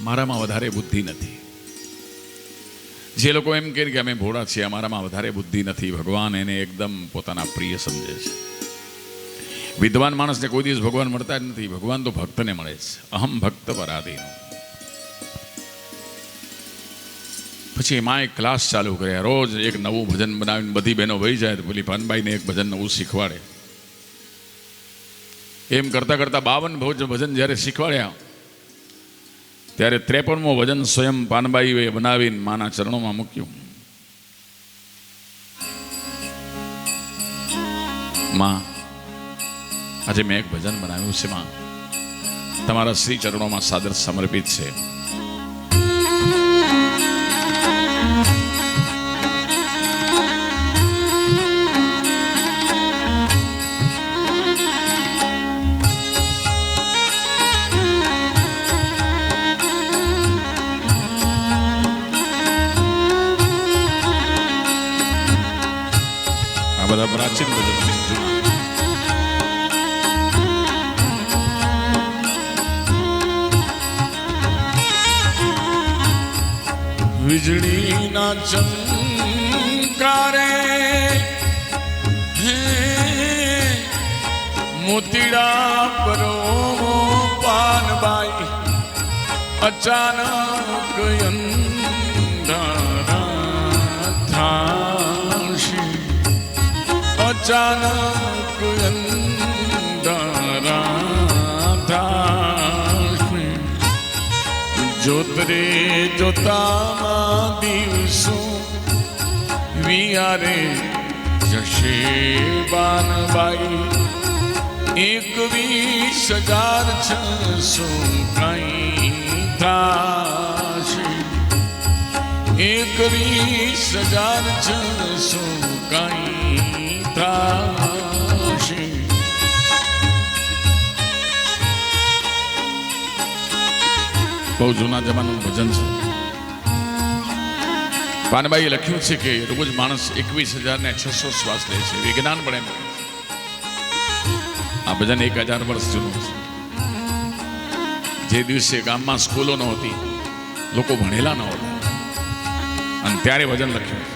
મારામાં વધારે બુદ્ધિ નથી. જે લોકો એમ કહે કે અમે ભોળા છીએ, અમારામાં વધારે બુદ્ધિ નથી, ભગવાન એને એકદમ પોતાના પ્રિય સમજે છે. વિદ્વાન માણસને કોઈ દિવસ ભગવાન મળતા જ નથી. ભગવાન તો ભક્તને મળે છે. અહમ ભક્ત પરાધીન. પછી એમાં એક ક્લાસ ચાલુ કર્યા. રોજ એક નવું ભજન બનાવીને બધી બહેનો વહી જાય તો પેલી પાનબાઈને એક ભજન નવું શીખવાડે. એમ કરતાં કરતાં 52 ભજન જ્યારે શીખવાડ્યા, ત્યારે 53મો ભજન સ્વયં પાનબાઈએ બનાવીને માના ચરણોમાં મૂક્યું. માં, આજે મેં એક ભજન બનાવ્યું છે માં, તમારા શ્રી ચરણોમાં સાદર સમર્પિત છે. બધા પ્રાચીન ભજન વીજળીના ચમકારે મોતીડા પરો પાનબાઈ અચાનક અંધારા થાશી. અચાનક અંધારા થાશી. જોતરે જોતામાં દિવસો વિયારે જશે બાનબાઈ. 21,600 કઈ થાશે. 21,600 કઈ થાશે. બહુ જૂના જમાનાનું ભજન છે. પાનબાઈએ લખ્યું છે કે રોજ માણસ 21,600 શ્વાસ લે છે. વિજ્ઞાન પણ એમ કહે છે. આ ભજન 1000 વર્ષ જૂનું છે. જે દિવસે ગામમાં સ્કૂલો નહોતી, લોકો ભણેલા ન હતા, અને ત્યારે ભજન લખ્યું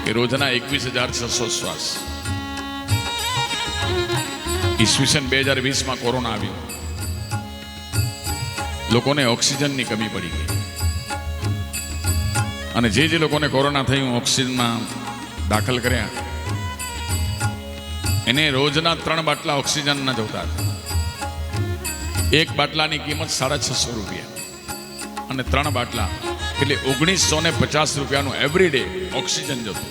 કે રોજના 21,600 શ્વાસ. ઈસવીસન 2020માં કોરોના આવ્યો. લોકોને ઓક્સિજનની કમી પડી ગઈ. અને જે લોકોને કોરોના થયું ઓક્સિજનમાં દાખલ કર્યા એને રોજના 3 બાટલા ઓક્સિજનના જોતા હતા. એક બાટલાની કિંમત 650 રૂપિયા અને 3 બાટલા એટલે 1950 રૂપિયાનું એવરીડે ઓક્સિજન જતું.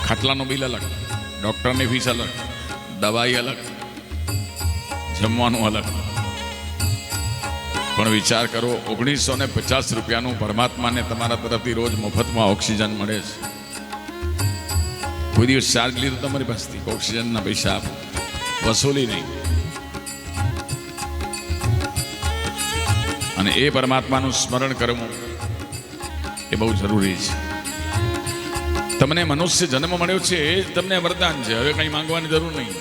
ખાટલાનું બિલ અલગ, ડોક્ટરની ફીસ અલગ, દવાઈ અલગ, જમવાનું અલગ. પણ વિચાર કરો, 1950 રૂપિયાનું પરમાત્માને તમારા તરફથી રોજ મફતમાં ઓક્સિજન મળે છે. કોઈ દિવસ ચાર્જ લીધો તમારી પાસેથી ઓક્સિજનના પૈસા આપો, વસૂલી નહીં. અને એ પરમાત્માનું સ્મરણ કરવું એ બહુ જરૂરી છે. તમને મનુષ્ય જન્મ મળ્યો છે એ જ તમને વરદાન છે. હવે કંઈ માંગવાની જરૂર નહીં.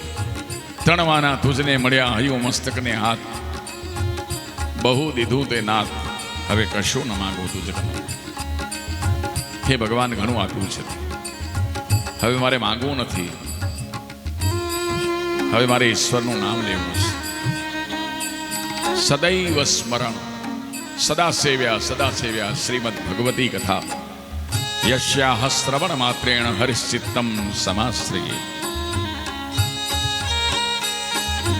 તણવાના તુજને મળ્યા હૈયું મસ્તકને હાથ, બહુ દીધું તે નાથ, હવે કશું ન માંગો તુજ કનો. હે ભગવાન, ઘણું આપ્યું છે, હવે મારે માંગવું નથી. હવે મારે ઈશ્વરનું નામ લેવું છે. સદૈવ સ્મરણ સદા સેવ્યા શ્રીમદ ભગવતી કથા યસ્યાહ શ્રવણ માત્રેણ હરિશ્ચિત્તમ સમાશ્રયે.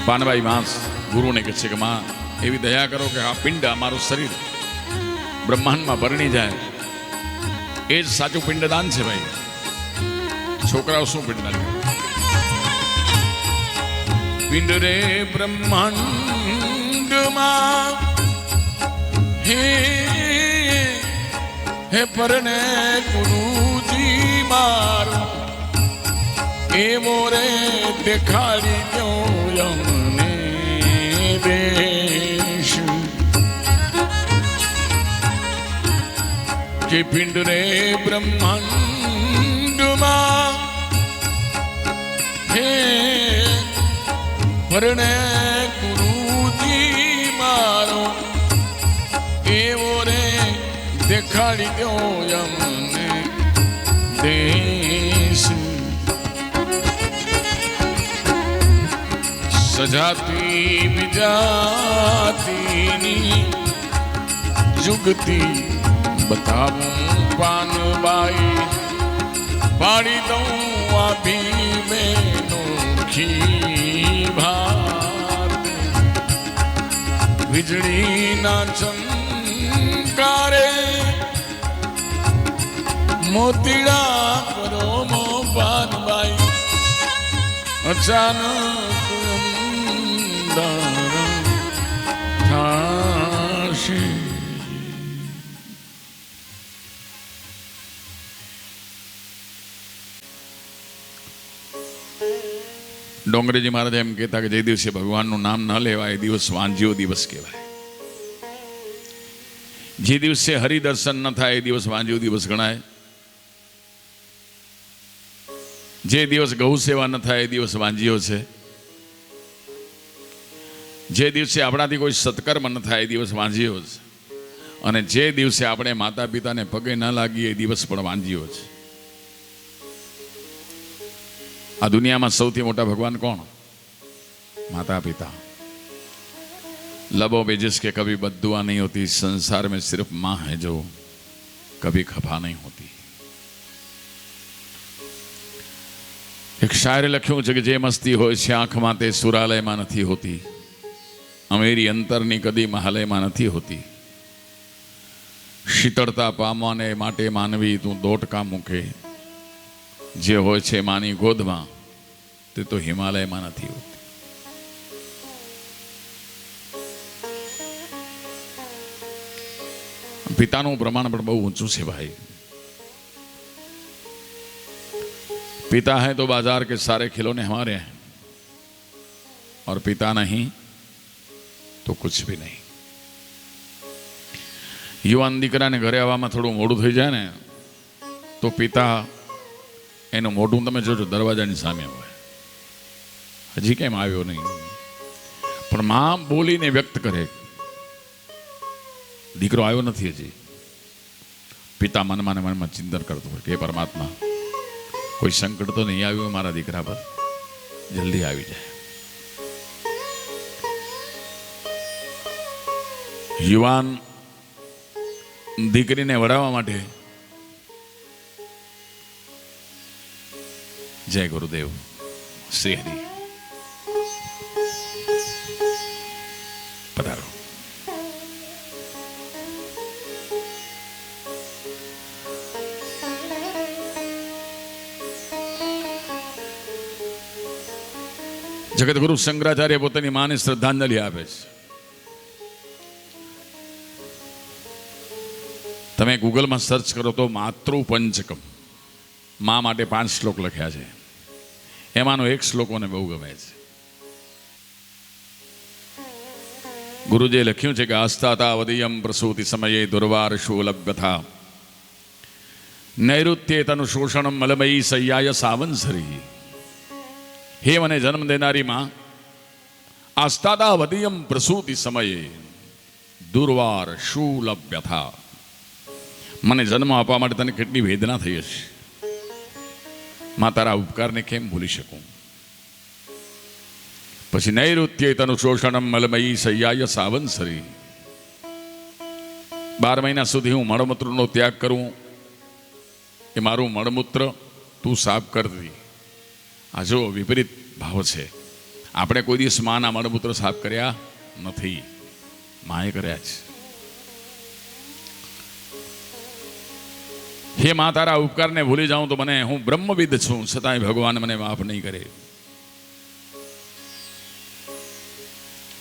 પાનભાઈ માસ ગુરુને કહે છે કે માં, એવી દયા કરો કે આ પિંડ, અમારું શરીર બ્રહ્માંડમાં પરણી જાય. એ જ સાચું પિંડદાન છે ભાઈ. છોકરાઓ શું પિંડદાન? પિંડ રે બ્રહ્માંડમાં હે પરણે ગુરુજી મારું, એવો રે દેખાડી દો અમને દેશ. કે પિંડ રે બ્રહ્માંડમાં હે પરણે ગુરુજી મારો, એવો રે દેખાડી દો અમને દેશ. સજાતી વિજાતીની જુગતી બતાવું પાનબાઈ, પાડી દઉં આ ભીમેનો ખી ભાત. વીજળીના ચમકારે મોતીડા કરો મો પાનબાઈ, અચાનક થાશે. ડોંગરેજી મહારાજ એમ કહેતા કે જે દિવસે ભગવાનનું નામ ન લેવાય એ દિવસ વાંજીઓ દિવસ કહેવાય. જે દિવસે હરિદર્શન ન થાય એ દિવસ વાંજીઓ દિવસ ગણાય. જે દિવસ ગૌ સેવા ન થાય એ દિવસ વાંજીઓ છે. જે દિવસે આપણાથી કોઈ સત્કર્મ ન થાય એ દિવસ વાંજીઓ છે. અને જે દિવસે આપણે માતા પિતાને પગે ન લાગીએ એ દિવસ પણ વાંજીઓ છે. આ દુનિયામાં સૌથી મોટા ભગવાન કોણ? માતા પિતા. लबो में जिसके कभी बद्दुआ नहीं होती, संसार में सिर्फ माँ है जो कभी खफा नहीं होती. एक शायरे लख्યું છે કે જે મસ્તી હોય છે આંખમાં તે સુરાલયમાં નથી હોતી, અમેરી અંતરની કદી મહાલયમાં નથી હોતી. શીતળતા પામવાને માટે માનવી તું દોટકા મૂકે, જે હોય છે માની ગોદમાં તે તો હિમાલયમાં નથી હોતી. પિતાનું પ્રમાણ પણ બહુ ઊંચું છે ભાઈ. पिता है तो बाजार के सारे खिलौने हमारे हैं, और पिता नहीं तो कुछ भी नहीं. યુવાન દીકરાને ઘરે આવવામાં થોડું મોડું થઈ જાય ને તો પિતા એનું મોઢું તમે જોજો દરવાજાની સામે હોય, હજી કેમ આવ્યો નહીં. પણ માં બોલીને વ્યક્ત કરે, દીકરો આવ્યો નથી હજી. પિતા મનમાં ને મનમાં ચિંતન કરતો હોય કે પરમાત્મા, કોઈ સંકટ તો નહીં આવ્યું મારા દીકરા પર, જલ્દી આવી જાય. યુવાન દીકરીને વડાવવા માટે જય ગુરુદેવ શ્રી હરિ પધારો. જગતગુરુ શંકરાચાર્ય પોતાની માને શ્રદ્ધાંજલિ આપે છે. તમે ગૂગલમાં સર્ચ કરો તો માતૃ પંચકમ મા માટે 5 શ્લોક લખ્યા છે. એમાંનો એક શ્લોક મને બહુ ગમે છે. ગુરુજીએ લખ્યું છે કે આસ્થાતા વદિયમ પ્રસૂતિ સમયે દુર્વારશો લભ્યથા નૈઋત્યે તનુ શોષણમ મલમયી સૈયાય સાવંસરી. હે મને જન્મ દેનારી માં, આસ્થાતા વદિયમ પ્રસૂતિ સમયે દુર્વાર શૂલભ્યથા. મને જન્મ આપવા માટે તને કેટલી વેદના થઈ હશે. માં તારા ઉપકારને કેમ ભૂલી શકું. પછી નૈઋત્યે તનુ શોષણમ મલમયી સૈયાય સાવંસરી. 12 મહિના સુધી હું મળમૂત્રનો ત્યાગ કરું એ મારું મળમૂત્ર તું સાફ કરતી. આ જો વિપરીત ભાવ છે. આપણે કોઈ દિવસ માના મળમૂત્ર સાફ કર્યા નથી, માએ કર્યા છે. હે માં, તારા ઉપકારને ભૂલી જાઉં તો મને, હું બ્રહ્મવિદ છું છતાંય ભગવાન મને માફ નહીં કરે.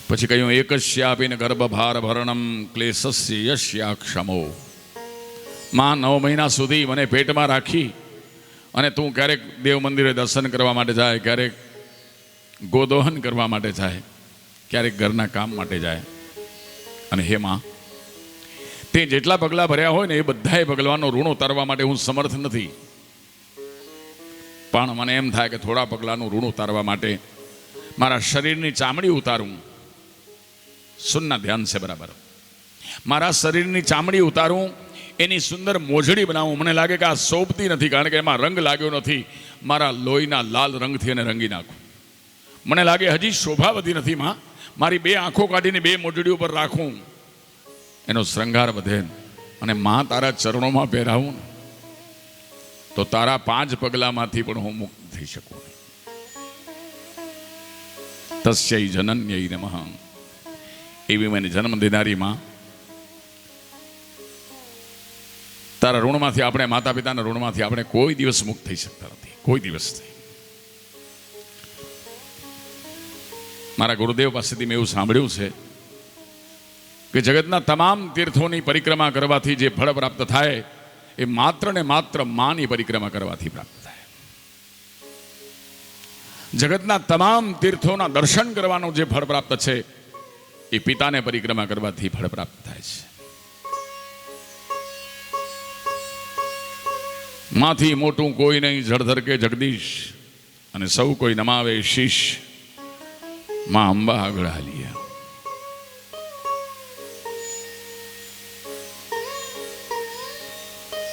પછી કહ્યું એકસ્યાપીન ગર્ભભાર ભરણમ ક્લેશસ્ય યસ્યા ક્ષમો. માં 9 મહિના સુધી મને પેટમાં રાખી અને તું ક્યારેક દેવ મંદિરે દર્શન કરવા માટે જાય, ક્યારેક ગોદોહન કરવા માટે જાય, ક્યારેક ઘરના કામ માટે જાય. અને હે માં, તે જેટલા પગલાં ભર્યા હોય ને એ બધાએ પગલાંનો ઋણ ઉતારવા માટે હું સમર્થ નથી. પણ મને એમ થાય કે થોડા પગલાંનું ઋણ ઉતારવા માટે મારા શરીરની ચામડી ઉતારું. સુનના ધ્યાન છે બરાબર. મારા શરીરની ચામડી ઉતારું, એની સુંદર મોજડી બનાવું. મને લાગે કે આ શોભતી નથી કારણ કે એમાં રંગ લાગ્યો નથી. મારા લોહીના લાલ રંગથી એને રંગી નાખું. મને લાગે હજી શોભાવતી નથી માં, મારી 2 આંખો કાઢીને 2 મોજડી ઉપર રાખું, એનો શ્રૃંગાર વધે. અને માં તારા ચરણોમાં પહેરાવું તો તારા 5 પગલામાંથી પણ હું મુક્ત થઈ શકું. તસ્ય જનન્યૈ નમઃ. એવી મને જન્મ દેનારી માં, તારા ઋણમાંથી, આપણે માતા પિતાના ઋણમાંથી આપણે કોઈ દિવસ મુક્ત થઈ શકતા નથી, કોઈ દિવસ નહીં. મારા ગુરુદેવ પાસેથી મેં એવું સાંભળ્યું છે કે જગતના તમામ તીર્થોની પરિક્રમા કરવાથી જે ફળ પ્રાપ્ત થાય એ માત્ર ને માત્ર માની પરિક્રમા કરવાથી પ્રાપ્ત થાય. જગતના તમામ તીર્થોના દર્શન કરવાનું જે ફળ પ્રાપ્ત છે એ પિતાને પરિક્રમા કરવાથી ફળ પ્રાપ્ત થાય છે. માંથી મોટું કોઈ નહીં જળધર કે જગદીશ, અને સૌ કોઈ નમાવે શીશ. માં અંબા આગળ હાલીએ.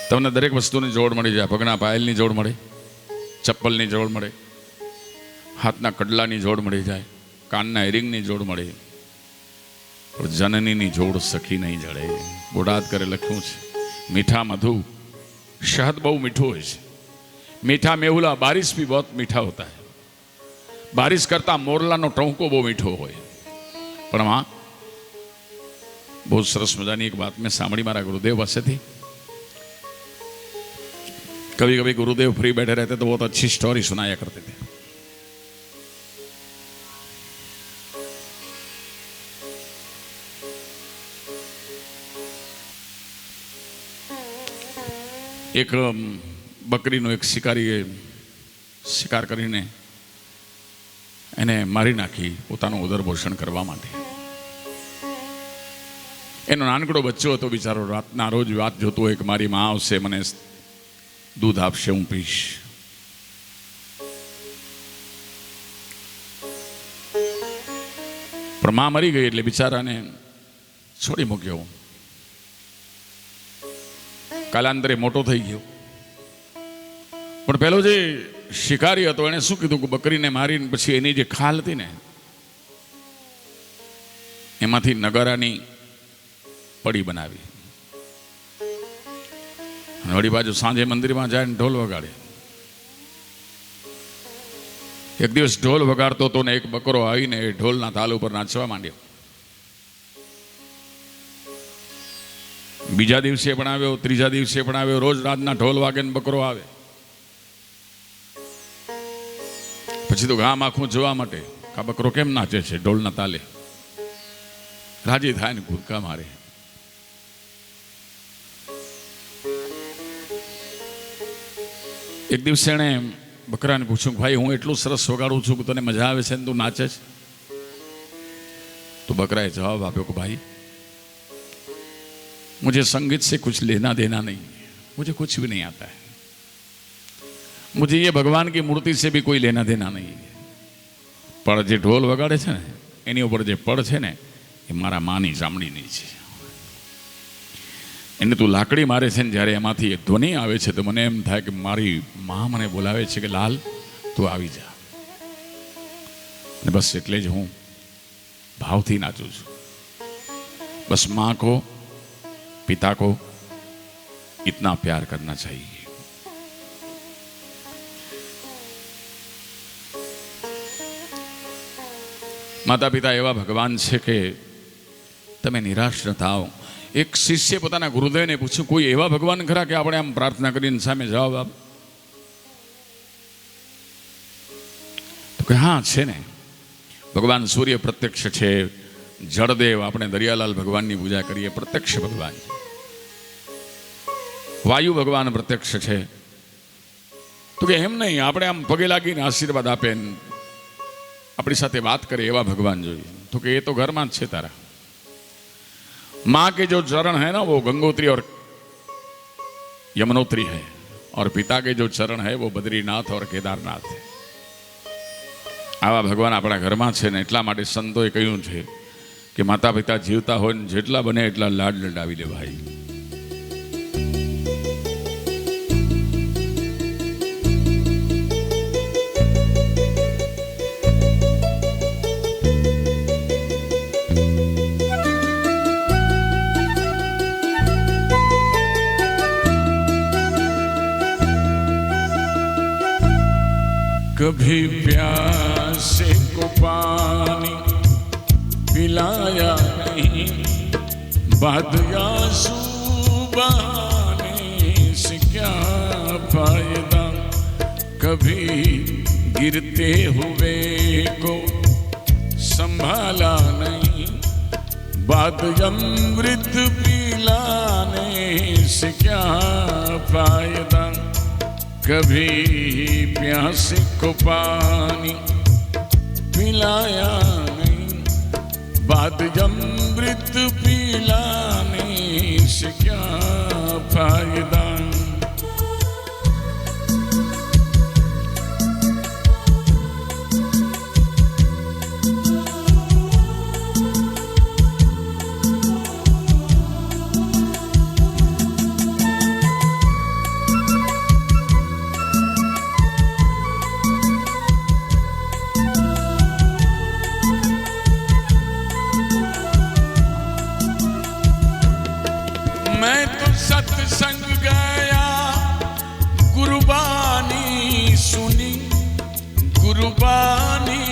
તમને દરેક વસ્તુની જોડ મળી જાય. પગના પાયલની જોડ મળે, ચપ્પલની જોડ મળે, હાથના કડલાની જોડ મળી જાય, કાનના એરિંગની જોડ મળે. પણ જનનીની જોડ સખી નહીં જડે. બોડાદ કરે લખ્યું છે, મીઠા મધુ शहद बहुत मीठो है. मीठा मेहुला बारिश भी बहुत मीठा होता है. बारिश करता मोरला नो टोंको बहुत मीठो हो. पर वहां बहुत सरस मजानी एक बात मैं सांभी मारा गुरुदेव पास थी. कभी कभी गुरुदेव फ्री बैठे रहते तो बहुत अच्छी स्टोरी सुनाया करते थे. एक बकरी नो एक शिकारी शिकार करीने एने मारी नाखी पोतानो उदरपोषण करवा माटे. एनो नानकड़ो बच्चो हतो बिचारो. रातना रोज वात जोतो एक मारी मां आवशे, मने दूध आपशे, हूँ पीश. पण मां मरी गई एटले बिचाराने छोड़ी मूक्यो. कालांतरे मोटो थई गयो. पण पेलो जे शिकारी हतो एने शुं कीधुं के बकरीने मारीने पछी एनी जे खाल हती ने एमांथी नगारानी पड़ी बनावी. વળી બાજુ સાંજે મંદિરમાં જાય ને ઢોલ વગાડે. એક દિવસ ઢોલ વગાડતો હતો ને એક બકરો આવીને એ ઢોલના તાલ ઉપર નાચવા માંડ્યો. બીજા દિવસે પણ આવ્યો, ત્રીજા દિવસે પણ આવ્યો. રોજ રાતના ઢોલ વાગે ને બકરો આવે. પછી તો ગામ આખું જોવા માટે આ બકરો કેમ નાચે છે ઢોલના તાલે. રાજી થાય ને કૂદકા મારે. એક દિવસે એણે બકરાને પૂછ્યું, ભાઈ હું એટલું સરસ વગાડું છું કે તને મજા આવે છે ને તું નાચે છે? તો બકરાએ જવાબ આપ્યો કે ભાઈ मुझे संगीत से कुछ लेना देना नहीं, मुझे कुछ भी नहीं आता है, मुझे ये भगवान की मूर्ति से भी कोई लेना देना नहीं. પણ જે ઢોલ વગાડે છે ને એની ઉપર જે પડ છે ને એ મારા માની ચામડીની છે. એને તું લાકડી મારે છે ને જ્યારે એમાંથી એક ધ્વનિ આવે છે તો મને એમ થાય કે મારી મા મને બોલાવે છે કે લાલ તું આવી જા. અને બસ એટલે જ હું ભાવથી નાચું છું. બસ माँ को पिता को इतना प्यार करना चाहिए. माता पिता एवा भगवान છે કે તમે નિરાશ ન થાઓ. એક શિષ્ય પોતાના ગુરુદેવને પૂછ્યું, કોઈ એવા ભગવાન ખરા કે આપણે આમ પ્રાર્થના કરીને સામે જવાબ આપ? તો કે હા છે ને, ભગવાન સૂર્ય પ્રત્યક્ષ છે, જળદેવ આપણે દરિયાલાલ ભગવાનની પૂજા કરીએ પ્રત્યક્ષ ભગવાન છે, વાયુ ભગવાન પ્રત્યક્ષ છે. તો કે એમ નહીં, આપણે આમ પગે લાગીને આશીર્વાદ આપે આપણી સાથે વાત કરે એવા ભગવાન જોઈએ. તો કે એ તો ઘરમાં જ છે તારા. माँ के जो चरण है ना वो गंगोत्री और यमुनोत्री है, और पिता के जो चरण है वो बद्रीनाथ और केदारनाथ है. आवा भगवान अपना घर में है ने એટલા માટે સંતોએ કહ્યું છે કે માતા પિતા જીવતા હોય ને જેટલા બને એટલા લાડ લડાવી લે ભાઈ. कभी प्यासे को पानी पिलाया नहीं, बाद आंसू बहाने से क्या फायदा. कभी गिरते हुए को संभाला नहीं, बाद अमृत पिलाने से क्या फायदा. कभी प्यासे को पानी पिलाया नहीं, बाद अमृत पिलाने से क्या फायदा. मैं तो सत्संग गया, गुरबानी सुनी, गुरबानी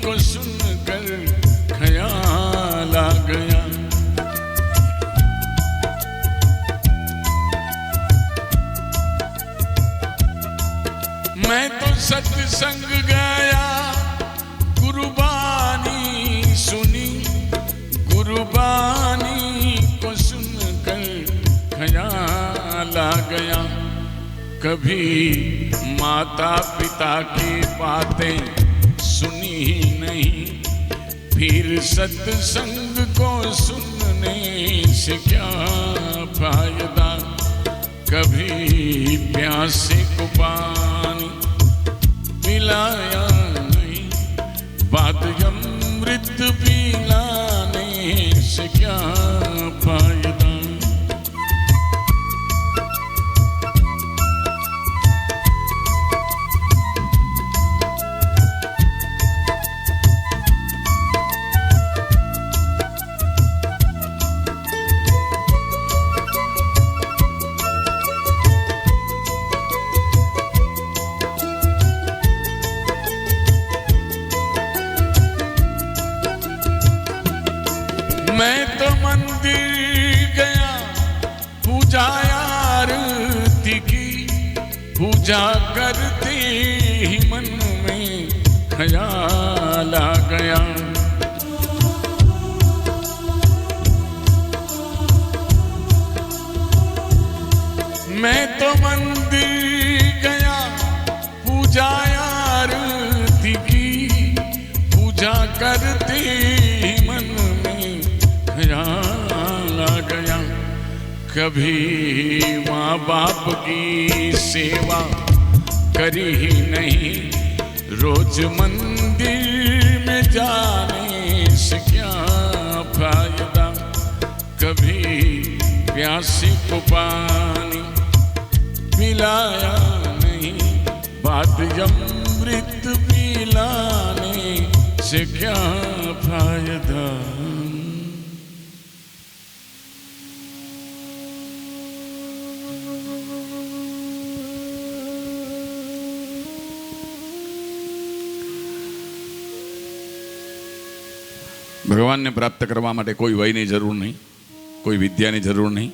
को सुनकर ख्याल आ गया. मैं तो सत्संग गया, गुरबानी सुनी, गुरबानी को सुनकर ख्याल आ गया. कभी माता पिता की बातें सुनी ही नहीं, फिर सत्संग को सुनने से क्या फायदा. कभी प्यासे को पानी पिलाया नहीं, बाद अमृत पिलाने से क्या फायदा. पूजा करते ही मन में ख्याल आ गया, मैं तो मंदिर गया पूजा आरती की, पूजा करते ही मन में ख्याल आ गया, कभी माँ बाप की सेवा करी ही नहीं, रोज मंदिर में जाने से क्या फायदा, कभी प्यासी को पानी पिलाया नहीं, बात अमृत पिलाने से क्या फायदा। ભગવાનને પ્રાપ્ત કરવા માટે કોઈ વયની જરૂર નહીં, કોઈ વિદ્યાની જરૂર નહીં,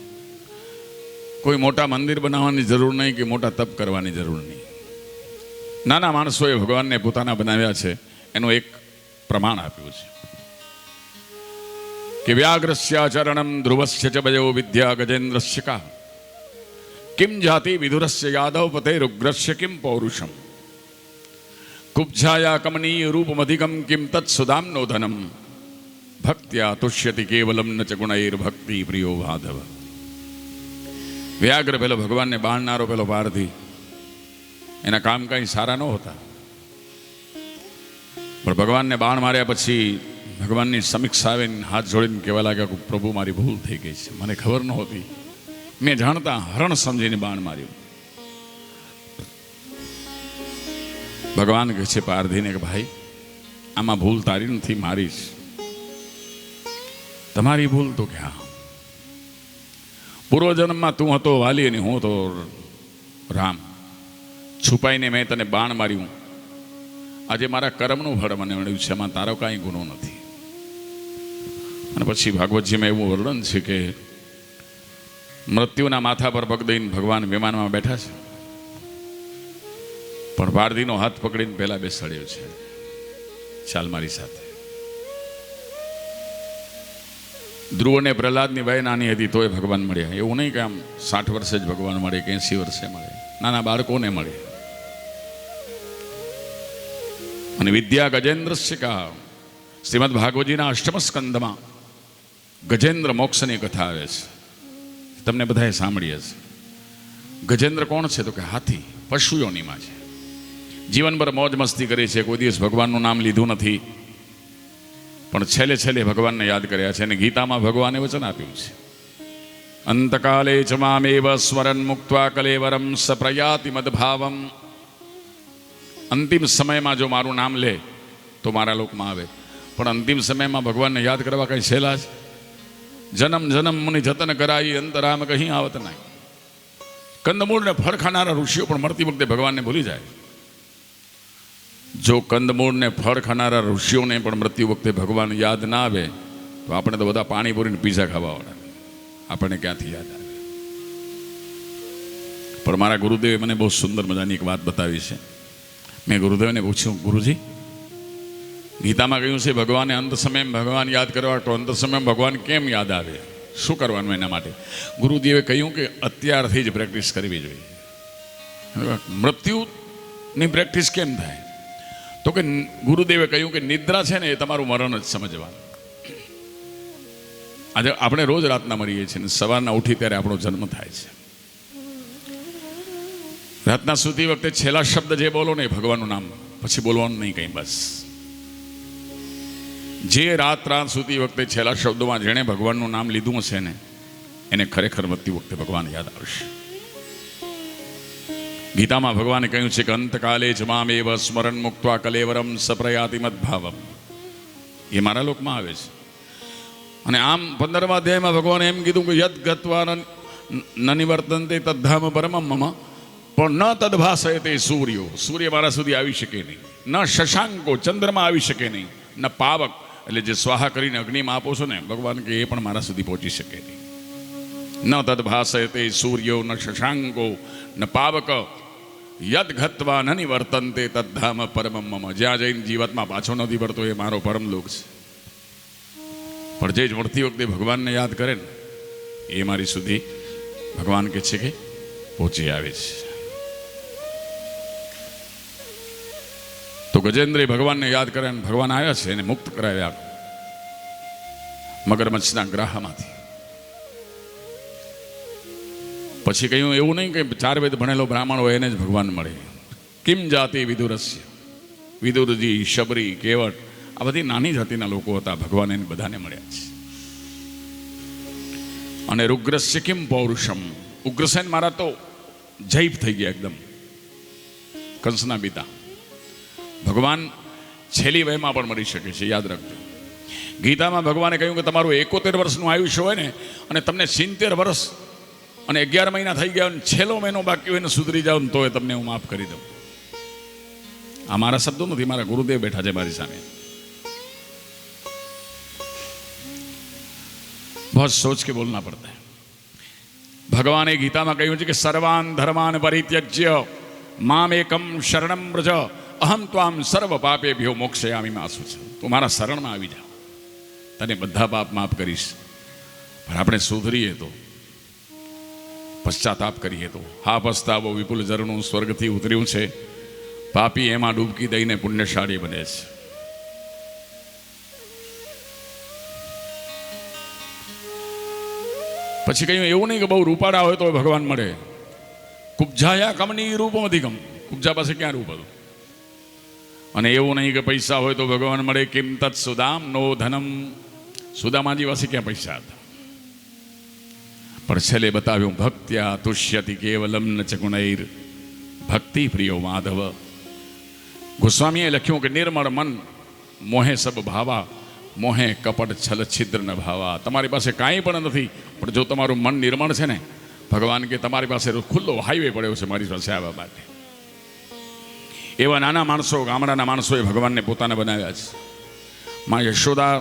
કોઈ મોટા મંદિર બનાવવાની જરૂર નહીં કે મોટા તપ કરવાની જરૂર નહીં. નાના માણસોએ ભગવાનને પોતાના બનાવ્યા છે એનું એક પ્રમાણ આપ્યું છે કે વ્યાઘ્રસ્યાચરણમ ધ્રુવસ્ય ચ ભયો વિદ્યા ગજેન્દ્રસ્ય કા, કિમ જાતિ વિધુરસ્ય યાદવ પતૈરુગ્રસ્ય કિમ પૌરુષમ, કુબ્જાયા કમનીય રૂપમધિકમ કિમ તત્સુદામ નોધનમ, ભક્ત્યા તુષ્યતિ કેવલમ ન ચ ગુણૈર ભક્તિ પ્રિયો માધવ. વ્યાઘ્ર પેલો ભગવાનને બાણનારો પેલો પારધી, એના કામ કંઈ સારા ન હોતા, પણ ભગવાનને બાણ માર્યા પછી ભગવાનની સમીક્ષા આવીને હાથ જોડીને કહેવા લાગ્યા કે પ્રભુ મારી ભૂલ થઈ ગઈ છે, મને ખબર નહોતી, મેં જાણતા હરણ સમજીને બાણ માર્યું. ભગવાન કહે છે પારધીને કે ભાઈ આમાં ભૂલ તારી નથી, મારી જ. તમારી ભૂલ તો ક્યાં, પૂર્વજન્મમાં તું હતો વાલી અને હું હતો રામ, છુપાઈને મેં તને બાણ માર્યું, આજે મારા કર્મનું ફળ મને મળ્યું છે, એમાં તારો કાંઈ ગુનો નથી. અને પછી ભાગવતજીમાં એવું વર્ણન છે કે મૃત્યુના માથા પર પગ દઈને ભગવાન વિમાનમાં બેઠા છે, પણ પારધીનો હાથ પકડીને પહેલા બેસાડ્યો છે, ચાલ મારી સાથે. ધ્રુવને પ્રહલાદની વય નાની હતી તોય ભગવાન મળ્યા, એવું નહીં કે આમ 60 વર્ષે જ ભગવાન મળે કે 80 વર્ષે મળે, નાના બાળકોને મળે. અને વિદ્યા ગજેન્દ્રસ્ય કા, શ્રીમદ ભાગવતજીના 8મ સ્કંદમાં ગજેન્દ્ર મોક્ષની કથા આવે છે, તમને બધાએ સાંભળી હશે. ગજેન્દ્ર કોણ છે તો કે હાથી, પશુઓનીમાં છે, જીવનભર મોજ મસ્તી કરી છે, કોઈ દિવસ ભગવાનનું નામ લીધું નથી, પણ છેલ્લે છેલ્લે ભગવાનને યાદ કર્યા છે. અને ગીતામાં ભગવાને વચન આપ્યું છે, અંતકાલે ચ મામેવ સ્મરન મુક્ત્વા કલેવરમ સ પ્રયાતિ મદભાવમ. અંતિમ સમયમાં જો મારું નામ લે તો મારા લોકમાં આવે, પણ અંતિમ સમયમાં ભગવાનને યાદ કરવા કંઈ છેલ્લા છે? જન્મ જન્મ મુનિ જતન કરાઈ અંતરામ કહી આવત નહીં. કંદમૂળને ફળ ખાનારા ઋષિઓ પણ મરતી વખતે ભગવાનને ભૂલી જાય. જો કંદમૂળને ફળ ખાનારા ઋષિઓને પણ મૃત્યુ વખતે ભગવાન યાદ ના આવે તો આપણે તો બધા પાણીપુરીને પીઝા ખાવાવાળા, આપણને ક્યાંથી યાદ આવે? પણ મારા ગુરુદેવે મને બહુ સુંદર મજાની એક વાત બતાવી છે. મેં ગુરુદેવને પૂછ્યું, ગુરુજી ગીતામાં કહ્યું છે ભગવાને અંત સમયમાં ભગવાન યાદ કરવા, તો અંત સમયમાં ભગવાન કેમ યાદ આવે, શું કરવાનું એના માટે? ગુરુદેવે કહ્યું કે અત્યારથી જ પ્રેક્ટિસ કરવી જોઈએ. મૃત્યુની પ્રેક્ટિસ કેમ થાય તો કે ગુરુદેવે કહ્યું કે નિદ્રા છે ને એ તમારું મરણ જ સમજવાનું. આજે આપણે રોજ રાતના મરીએ છીએ ને સવારના ઉઠી ત્યારે આપણો જન્મ થાય છે. રાતના સૂતી વખતે છેલ્લા શબ્દ જે બોલો ને ભગવાનનું નામ, પછી બોલવાનું નહીં કંઈ. બસ જે રાત સૂતી વખતે છેલ્લા શબ્દોમાં જેણે ભગવાનનું નામ લીધું હશે ને એને ખરેખર મૃત્યુ વખતે ભગવાન યાદ આવશે. ગીતામાં ભગવાને કહ્યું છે કે અંતકાલે જ મામેવ સ્મરણ મુક્ત્વા કલેવરમ સપ્રયાતિ મદભાવમ, એ મારા લોકમાં આવે છે. અને આમ 15મા અધ્યાયમાં ભગવાને એમ કીધું કે યદ ગત્વા ન નિવર્તન્તે તદ્ધામ પરમમ મમ, પણ ન તદભાસય તે સૂર્યો, સૂર્ય મારા સુધી આવી શકે નહીં, ન શશાંકો ચંદ્રમાં આવી શકે નહીં, ન પાવક એટલે જે સ્વાહા કરીને અગ્નિમાં આપો છો ને ભગવાન કે એ પણ મારા સુધી પહોંચી શકે નહીં. ન તદભાસય તે સૂર્યો ન શશાંકો ન પાવક યદ ઘત્વા ન નિવર્તન્તે તદ્ધામ પરમમ મમ. જ્યાં જઈને જીવાત્મા પાછો નથી પડતો એ મારો પરમલોક છે. પણ જે મળતી વખતે ભગવાનને યાદ કરે ને એ મારી સુધી ભગવાન કહે છે કે પહોંચી આવે છે. તો ગજેન્દ્રે ભગવાનને યાદ કરે ને ભગવાન આવ્યા છે એને મુક્ત કરાવ્યા મગરમચ્છના ગ્રાહમાંથી. પછી કહ્યું એવું નહીં કે 4 વેદ ભણેલો બ્રાહ્મણ હોય એને જ ભગવાન મળે. કિમ જાતિ વિદુરસ્ય, વિદુરજી, શબરી, કેવટ, આ બધી નાની જાતિના લોકો હતા. ભગવાન એને બધાને મળ્યા છે. અને રુગ્રસ્ય કિમ પૌરુષમ, ઉગ્રસેન મારા તો જૈપ થઈ ગયા એકદમ, કંસના પિતા. ભગવાન છેલ્લી વયમાં પણ મળી શકે છે, યાદ રાખજો. ગીતામાં ભગવાને કહ્યું કે તમારું 71 વર્ષનું આયુષ્ય હોય ને અને તમને 70 વર્ષ અને 11 મહિના થઈ ગયા અને છેલ્લો મહિનો બાકી હોય ને સુધરી જાવ ને તોય તમને હું માફ કરી દઉં. આ મારા શબ્દો નથી, મારા ગુરુદેવ બેઠા છે મારી સામે. बहुत सोच के बोलना पड़ता है. भगवान गीताમાં કહ્યું છે કે સર્વાન ધર્માન પરિત્યજ્ય મામ એકમ શરણમ વ્રજ અહમ ત્વામ સર્વ પાપેભ્યો મોક્ષયામિ માં આસુ છે. તું મારા શરણમાં આવી જા, તને બધા પાપ માફ કરીશ. પણ આપણે સુધરીએ તો, પશ્ચાતાપ કરીએ તો. હા પસ્તાવો વિપુલ ઝરણું સ્વર્ગથી ઉતર્યું છે, પાપી એમાં ડૂબકી દઈને પુણ્યશાળી બને છે. પછી કહ્યું એવું નહીં કે બહુ રૂપાળા હોય તો ભગવાન મળે. કુબ્જાયા કમની રૂપમ અધિકમ, કુબ્જા પાસે ક્યાં રૂપ હતું. અને એવું નહીં કે પૈસા હોય તો ભગવાન મળે. કિમ તત્ સુદામ નો ધનમ, સુદામાજી પાસે ક્યાં પૈસા હતા. પણ છેલ્લે બતાવ્યું ભક્ત્યા તુષ્યતિ કેવલમ ન ચગુણૈર ભક્તિ પ્રિયો માધવ. ગોસ્વામીએ લખ્યું કે નિર્મળ મન મોહે સબ ભાવા, મોહે કપટ છલ છિદ્ર ન ભાવા. તમારી પાસે કાંઈ પણ નથી, પણ જો તમારું મન નિર્મળ છે ને, ભગવાન કે તમારી પાસે ખુલ્લો હાઈવે પડ્યો છે મારી પાસે આવવા માટે. એવા નાના માણસો, ગામડાના માણસોએ ભગવાનને પોતાને બનાવ્યા છે. માં યશોદા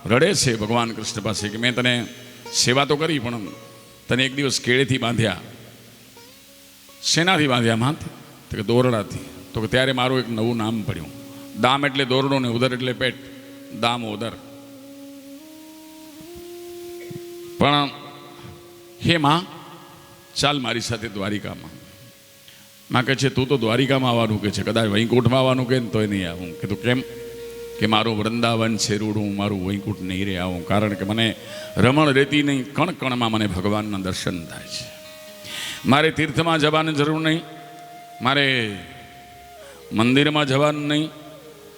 રડે છે ભગવાન કૃષ્ણ પાસે કે મેં તને સેવા તો કરી, પણ તને એક દિવસ કેળેથી બાંધ્યા. શેનાથી બાંધ્યા માં? તો કે દોરડાથી. તો કે ત્યારે મારું એક નવું નામ પડ્યું. દામ એટલે દોરડો ને ઉદર એટલે પેટ, દામોદર. પણ હે માં ચાલ મારી સાથે દ્વારિકામાં. માં કહે છે તું તો દ્વારિકામાં આવવાનું કે છે, કદાચ વૈકુંઠમાં આવવાનું કે તોય નહીં આવું. કીધું કેમ? કે મારું વૃંદાવન છે રૂડું, મારું વૈકુંઠ નહીં રે આવું. કારણ કે મને રમણ રેતી નહીં, કણ કણમાં મને ભગવાનના દર્શન થાય છે. મારે તીર્થમાં જવાની જરૂર નહીં, મારે મંદિરમાં જવાનું નહીં,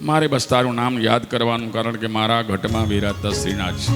મારે બસ તારું નામ યાદ કરવાનું. કારણ કે મારા ઘટમાં બિરાજતા શ્રીનાથ છે.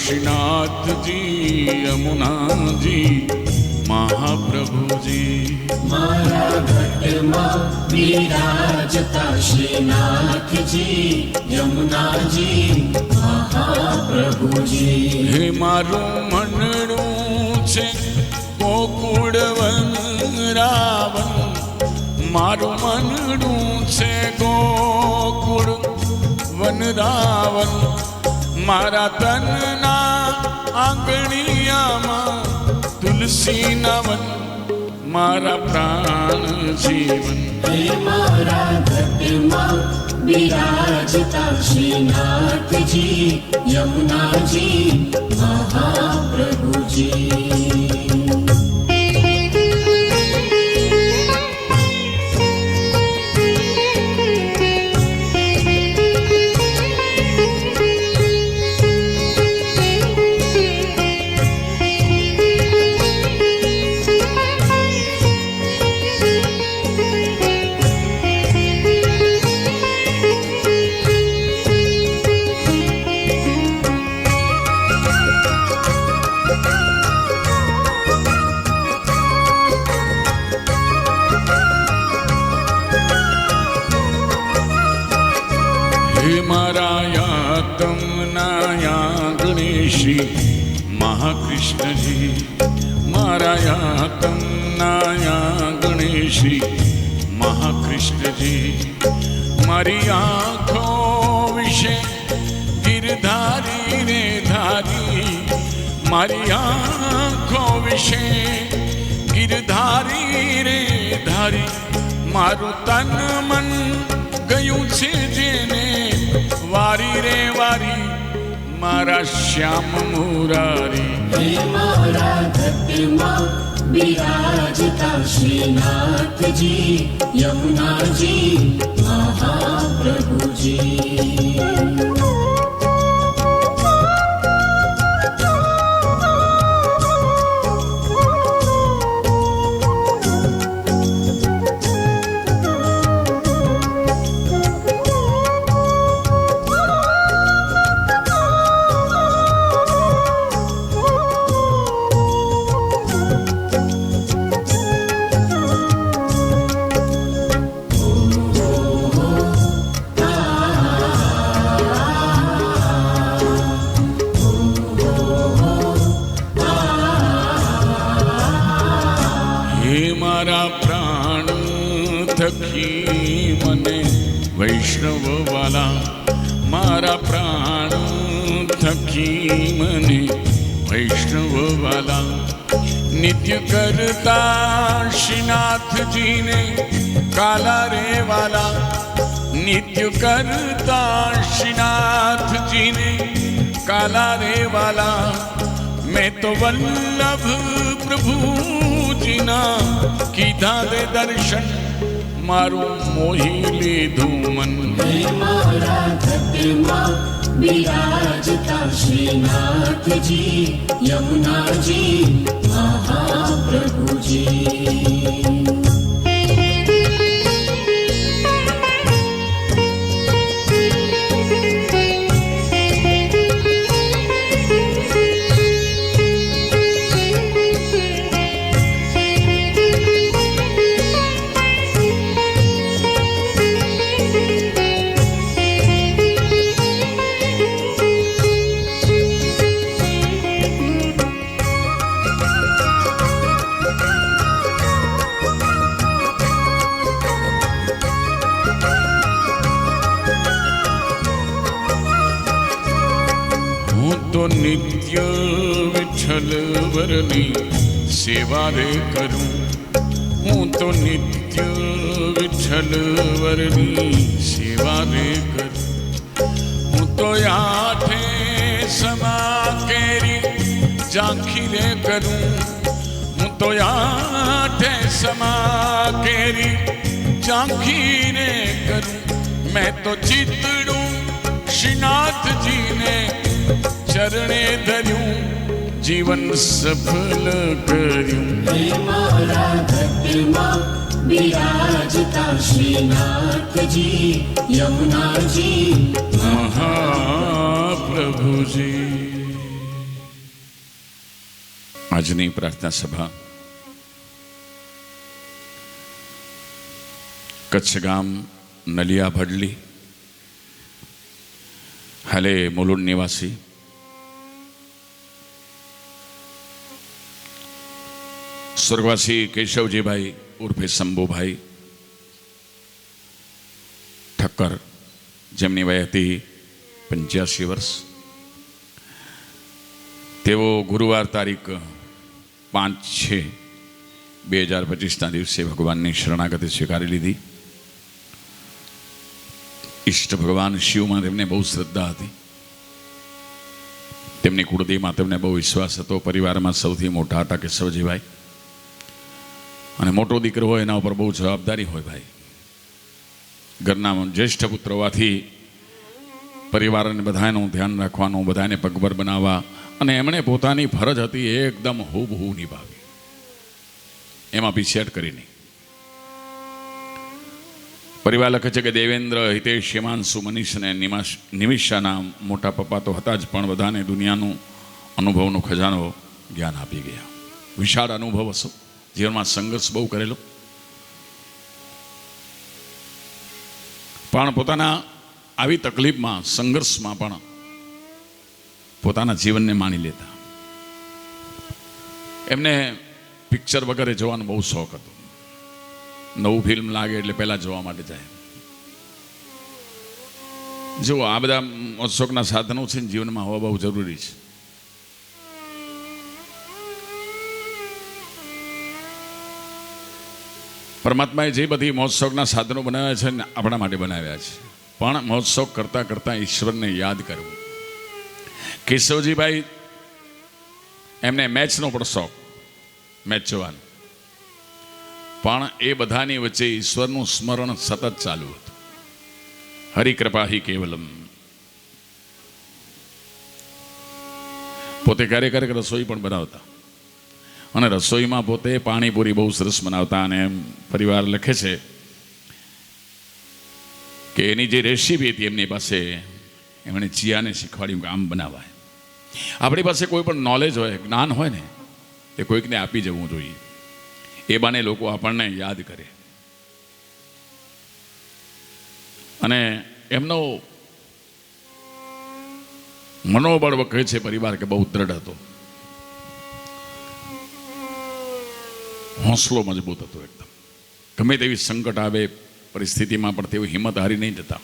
श्रीनाथजी यमुनाजी महाप्रभुजी,
मारा घटમાં વિરાજતા શ્રીનાથજી યમુનાજી મહાપ્રભુજી.
હે મારું મનડું છે ગોકુળ વનરાવન, મારું મનડું છે ગોકુળ વનરાવન. મારા તનના આંગણિયામાં તુલસીના વન, મારા પ્રાણ જીવન.
હે મારા ઘટમાં વિરાજતા શ્રીનાથજી યમુનાજી મહાપ્રભુજી.
શ્રી મહાકૃષ્ણજી, મારા યાતનાયા ગણેશી મહાકૃષ્ણજી, મારી આંખો વિશે ગિરધારી રે ધારી, મારી આંખો વિશે ગિરધારી રે ધારી, મારું તન મન ગયું છે જેને વારી રે વારી, મારા શ્યામ મુરારી.
હે મારા ઘટમાં બિરાજતા શ્રીનાથજી, યમુનાજી મહાપ્રભુજી.
થકી મને વૈષ્ણવ વાલા, મારા પ્રાણ થકી મને વૈષ્ણવ વાલા, નિત્ય કરતા શ્રીનાથજીને કાલા રે વાલા, નિત્ય કરતા શ્રીનાથજીને કાલા રે વાલા, મેં તો વલ્લભ પ્રભુજીના કીધા દે દર્શન, મારું મોહી લીધું મન.
હે મારા ઘટમાં બિરાજતા શ્રીનાથજી, યમુનાજી મહાપ્રભુજી.
નિત્ય વિઠ્ઠલ વરની સેવા રે કરું, હું તો નિત્ય વિઠ્ઠલ વરની સેવા રે કરું, હું તો આઠે સમા કેરી ઝાંખી રે કરું, હું તો આઠે સમા કેરી ઝાંખી રે કરું, મેં તો ચિતડું શ્રીનાથજીને ચરણે ધર્યું, જીવન સફળ કર્યું.
હે મારા ઘટમાં બિરાજતા શ્રીનાથજી, યમુનાજી
મહાપ્રભુજી. આજની પ્રાર્થના સભા કચ્છ ગામ નલિયા ભડલી, હાલે મુલુંડ નિવાસી સ્વર્ગવાસી કેશવજીભાઈ ઉર્ફે શંભુભાઈ ઠક્કર, જેમની વય હતી 85 વર્ષ, તેઓ ગુરુવાર તારીખ 5/6/2025ના દિવસે ભગવાનની શરણાગતિ સ્વીકારી લીધી. ઈષ્ટ ભગવાન શિવમાં તેમને બહુ શ્રદ્ધા હતી, તેમની કુળદેવીમાં તેમને બહુ વિશ્વાસ હતો. પરિવારમાં સૌથી મોટા હતા કેશવજીભાઈ, અને મોટો દીકરો હોય એના ઉપર બહુ જવાબદારી હોય ભાઈ. ઘરના જ્યેષ્ઠ પુત્ર હોવાથી પરિવારને બધાનું ધ્યાન રાખવાનું, બધાને પગભર બનાવવા, અને એમણે પોતાની ફરજ હતી એકદમ હૂબહૂ નિભાવી, એમાં પીછેટ કરી નહીં. પરિવાર લખે છે કે દેવેન્દ્ર, હિતેશ, હિમાંશુ, મનીષ અને નિમિષાના મોટા પપ્પા તો હતા જ, પણ બધાને દુનિયાનું અનુભવનો ખજાનો જ્ઞાન આપી ગયા. વિશાળ અનુભવ હશો, જીવનમાં સંઘર્ષ બહુ કરેલો, પણ પોતાના આવી તકલીફમાં સંઘર્ષમાં પણ પોતાના જીવનને માણી લેતા. એમને પિક્ચર વગેરે જોવાનો બહુ શોખ હતો. નવું ફિલ્મ લાગે એટલે પહેલાં જોવા માટે જાય. જો આ બધા મોજશોખના સાધનો છે ને જીવનમાં હોવા બહુ જરૂરી છે. પરમાત્માએ જે બધી મોજશોખના સાધનો બનાવ્યા છે ને આપણા માટે બનાવ્યા છે, પણ મોજશોખ કરતાં કરતાં ઈશ્વરને યાદ કરવું. કેશવજીભાઈ એમને મેચનો પણ શોખ, મેચ જોવાનો, પણ એ બધાની વચ્ચે ઈશ્વરનું સ્મરણ સતત ચાલુ હતું. હરિકૃપા હિ કેવલમ. પોતે ક્યારેક ક્યારેક રસોઈ પણ બનાવતા, અને રસોઈમાં પોતે પાણીપુરી બહુ સરસ બનાવતા. અને એમ પરિવાર લખે છે કે એની જે રેસીપી હતી એમની પાસે, એમણે ચિયાને શીખવાડ્યું કે આમ બનાવાય. આપણી પાસે કોઈ પણ નોલેજ હોય, જ્ઞાન હોય ને, એ કોઈકને આપી જવું જોઈએ. એ બાને લોકો આપણને યાદ કરે. અને એમનો મનોબળ કહે છે પરિવાર કે બહુ દ્રઢ હતો, હોંસલો મજબૂત હતો એકદમ. ગમે તેવી સંકટ આવે પરિસ્થિતિમાં પણ તેઓ હિંમત હારી નહીં જતા.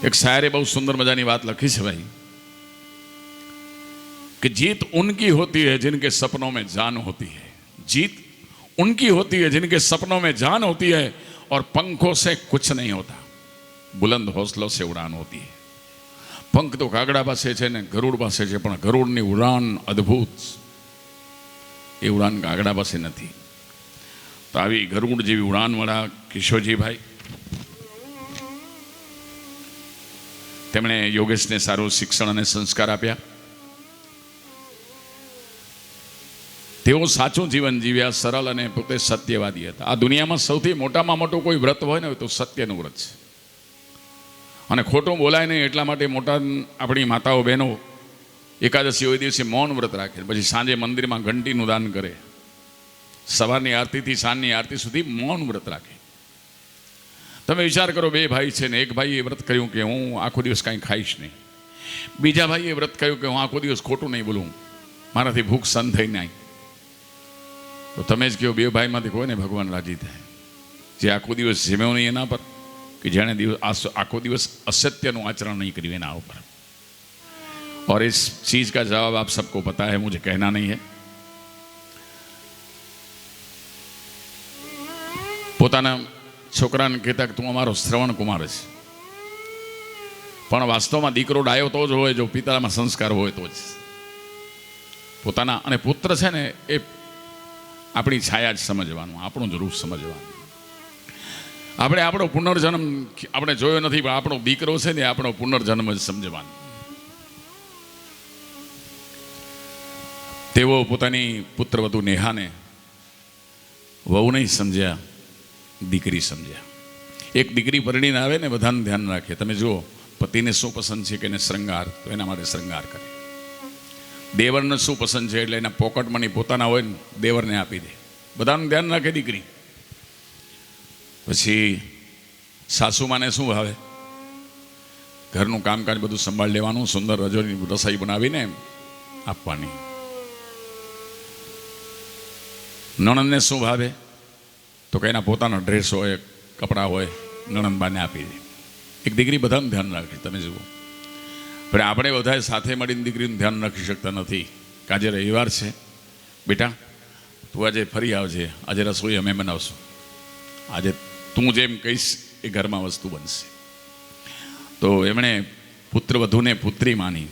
એક શાયરે બહુ સુંદર મજાની વાત લખી છે ભાઈ, कि जीत उनकी होती है जिनके सपनों में जान होती है. जीत उनकी होती है जिनके सपनों में जान होती है और पंखों से कुछ नहीं होता. बुलंद हौसलों से उड़ान होती है. पंख तो कागड़ा પાસે છે ને ગરુડ પાસે છે, પણ ગરુડની ઉડાન અદ્ભુત, એ ઉડાન કાગડા પાસે નથી. તો આવી ગરુડ જેવી ઉડાનવાળા કિશોરજીભાઈ, તેમણે યોગેશને સારું શિક્ષણ અને સંસ્કાર આપ્યા. તેઓ સાચું જીવન જીવ્યા, સરળ અને પોતે સત્યવાદી હતા. આ દુનિયામાં સૌથી મોટામાં મોટું કોઈ વ્રત હોય ને તો સત્યનું વ્રત છે. અને ખોટું બોલાય નહીં એટલા માટે મોટા આપણી માતાઓ બહેનો એકાદશી હોય દિવસે મૌન વ્રત રાખે, પછી સાંજે મંદિરમાં ઘંટીનું દાન કરે, સવારની આરતીથી સાંજની આરતી સુધી મૌન વ્રત રાખે. તમે વિચાર કરો, બે ભાઈ છે ને એક ભાઈએ વ્રત કર્યું કે હું આખો દિવસ કાંઈ ખાઈશ નહીં, બીજા ભાઈએ વ્રત કર્યું કે હું આખો દિવસ ખોટું નહીં બોલું, મારાથી ભૂખ સહન થઈ નહીં. તો તમે જ કહો, બે ભાઈમાંથી કોઈને ભગવાન રાજી થાય? જે આખો દિવસ જીમ્યો નહીં એના પર, कि જેણે આખો દિવસ असत्यનું આચરણ नहीं કર્યું એના ઉપર? और इस चीज का जवाब आप सबको पता है, मुझे कहना नहीं है. પોતાના છોકરાને કહેતા કે તું અમારો શ્રવણ કુમાર છે, પણ વાસ્તવમાં દીકરો ડાયો તો જ હોય જો પિતામાં સંસ્કાર હોય તો જ. પોતાના અને પુત્ર છે ને એ આપણી છાયા જ સમજવાનું, આપણું જ રૂપ સમજવાનું. આપણે આપણો પુનર્જન્મ આપણે જોયો નથી, પણ આપણો દીકરો છે ને આપણો પુનર્જન્મ જ સમજવાનો. તેઓ પોતાની પુત્રવધુ નેહાને વહુ નહીં સમજ્યા, દીકરી સમજ્યા. એક દીકરી પરણીને આવે ને બધાનું ધ્યાન રાખે. તમે જુઓ, પતિને શું પસંદ છે કે એને શ્રૃંગાર, તો એના માટે શ્રૃંગાર કરે. દેવરને શું પસંદ છે એટલે એના પોકેટ મની પોતાના હોય ને દેવરને આપી દે. બધાનું ધ્યાન રાખે દીકરી. પછી સાસુમાને શું ભાવે? ઘરનું કામકાજ બધું સંભાળ લેવાનું, સુંદર રજોની રસોઈ બનાવીને આપવાની. નણંદને શું ભાવે? તો કે એના પોતાનો ડ્રેસ હોય, કપડાં હોય, નણંદબાને આપી દે. એક દીકરી બધાનું ધ્યાન રાખે. તમે જુઓ, પણ આપણે બધાએ સાથે મળીને દીકરીનું ધ્યાન રાખી શકતા નથી. કે આજે રવિવાર છે, બેટા તું આજે ફરી આવજે, આજે રસોઈ અમે બનાવશું, આજે તું જેમ કહીશ એ ઘરમાં વસ્તુ બનશે. તો એમણે પુત્રવધુને પુત્રી માની.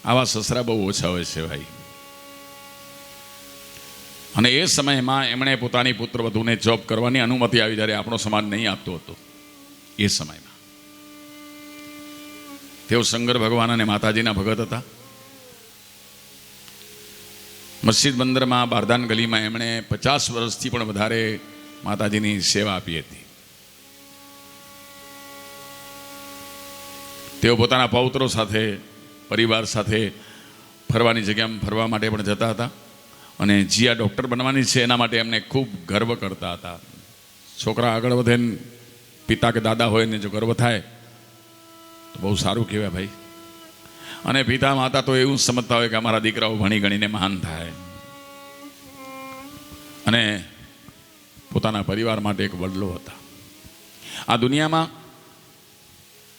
આવા સસરા બહુ ઓછા હોય છે ભાઈ. અને એ સમયમાં એમણે પોતાની પુત્રવધુને જોબ કરવાની અનુમતિ આવી, જ્યારે આપણો સમાજ નહીં આપતો હતો. એ સમયમાં તેઓ શંકર ભગવાન અને માતાજીના ભગત હતા. મસ્જિદ બંદરમાં બારદાન ગલીમાં એમણે 50 વર્ષથી પણ વધારે માતાજીની સેવા આપી હતી. તેઓ પોતાના પૌત્રો સાથે, પરિવાર સાથે ફરવાની જગ્યામાં ફરવા માટે પણ જતા હતા. અને જીયા ડૉક્ટર બનવાની છે એના માટે એમને ખૂબ ગર્વ કરતા હતા. છોકરા આગળ વધે ને પિતા કે દાદા હોય ને જો ગર્વ થાય તો બહુ સારું કહેવાય ભાઈ. અને પિતા માતા તો એવું સમજતા હોય કે અમારા દીકરાઓ ભણી ગણીને મહાન થાય, અને પોતાના પરિવાર માટે એક વડલો હતા. આ દુનિયામાં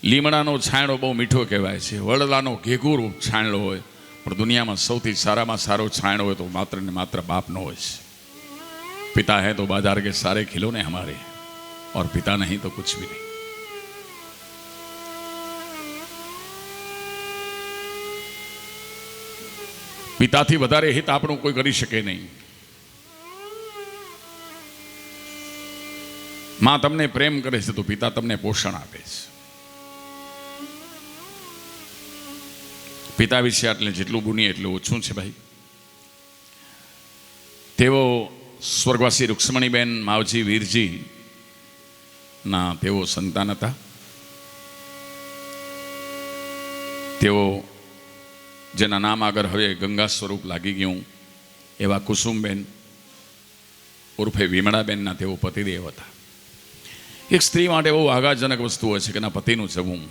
લીમડાનો છાંયડો બહુ મીઠો કહેવાય છે, વડલાનો ઘેઘૂરો છાંયડો હોય, પણ દુનિયામાં સૌથી સારામાં સારો છાંયડો હોય તો માત્ર ને માત્ર બાપનો હોય છે. पिता है तो बाजार के सारे खिलौने हमारे, और पिता नहीं तो कुछ भी नहीं. પિતાથી વધારે હિત આપણું કોઈ કરી શકે નહીં. માં તમને પ્રેમ કરે છે તો પિતા તમને પોષણ આપે છે. પિતા વિશે આટલે જેટલું ગુણીએ એટલું ઓછું છે ભાઈ. તેઓ સ્વર્ગવાસી રૂક્ષ્મણીબેન માવજી વીરજી ના તેઓ સંતાન હતા. તેઓ જેના નામ આગળ હવે ગંગા સ્વરૂપ લાગી ગયું એવા કુસુમબેન ઉર્ફે વિમળાબેનના તેઓ પતિદેવ હતા. એક સ્ત્રી માટે બહુ આઘાતજનક વસ્તુ હોય છે કે એના પતિનું જવું.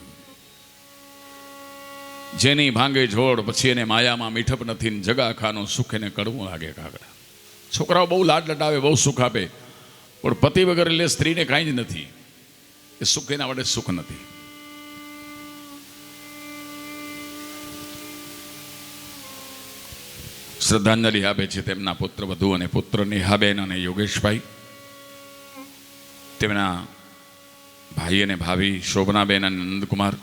જેની ભાંગે જોડ પછી એને માયામાં મીઠપ નથી, જગા ખાનું સુખ એને કડવું લાગે કાગડા. છોકરાઓ બહુ લાડ લટાવે, બહુ સુખ આપે, પણ પતિ વગર એટલે સ્ત્રીને કાંઈ જ નથી. એ સુખ એના વડે સુખ નથી. શ્રદ્ધાંજલિ આપે છે તેમના પુત્ર વધુ અને પુત્ર નેહાબેન અને યોગેશભાઈ, તેમના ભાઈ અને ભાભી શોભનાબેન અને નંદકુમાર,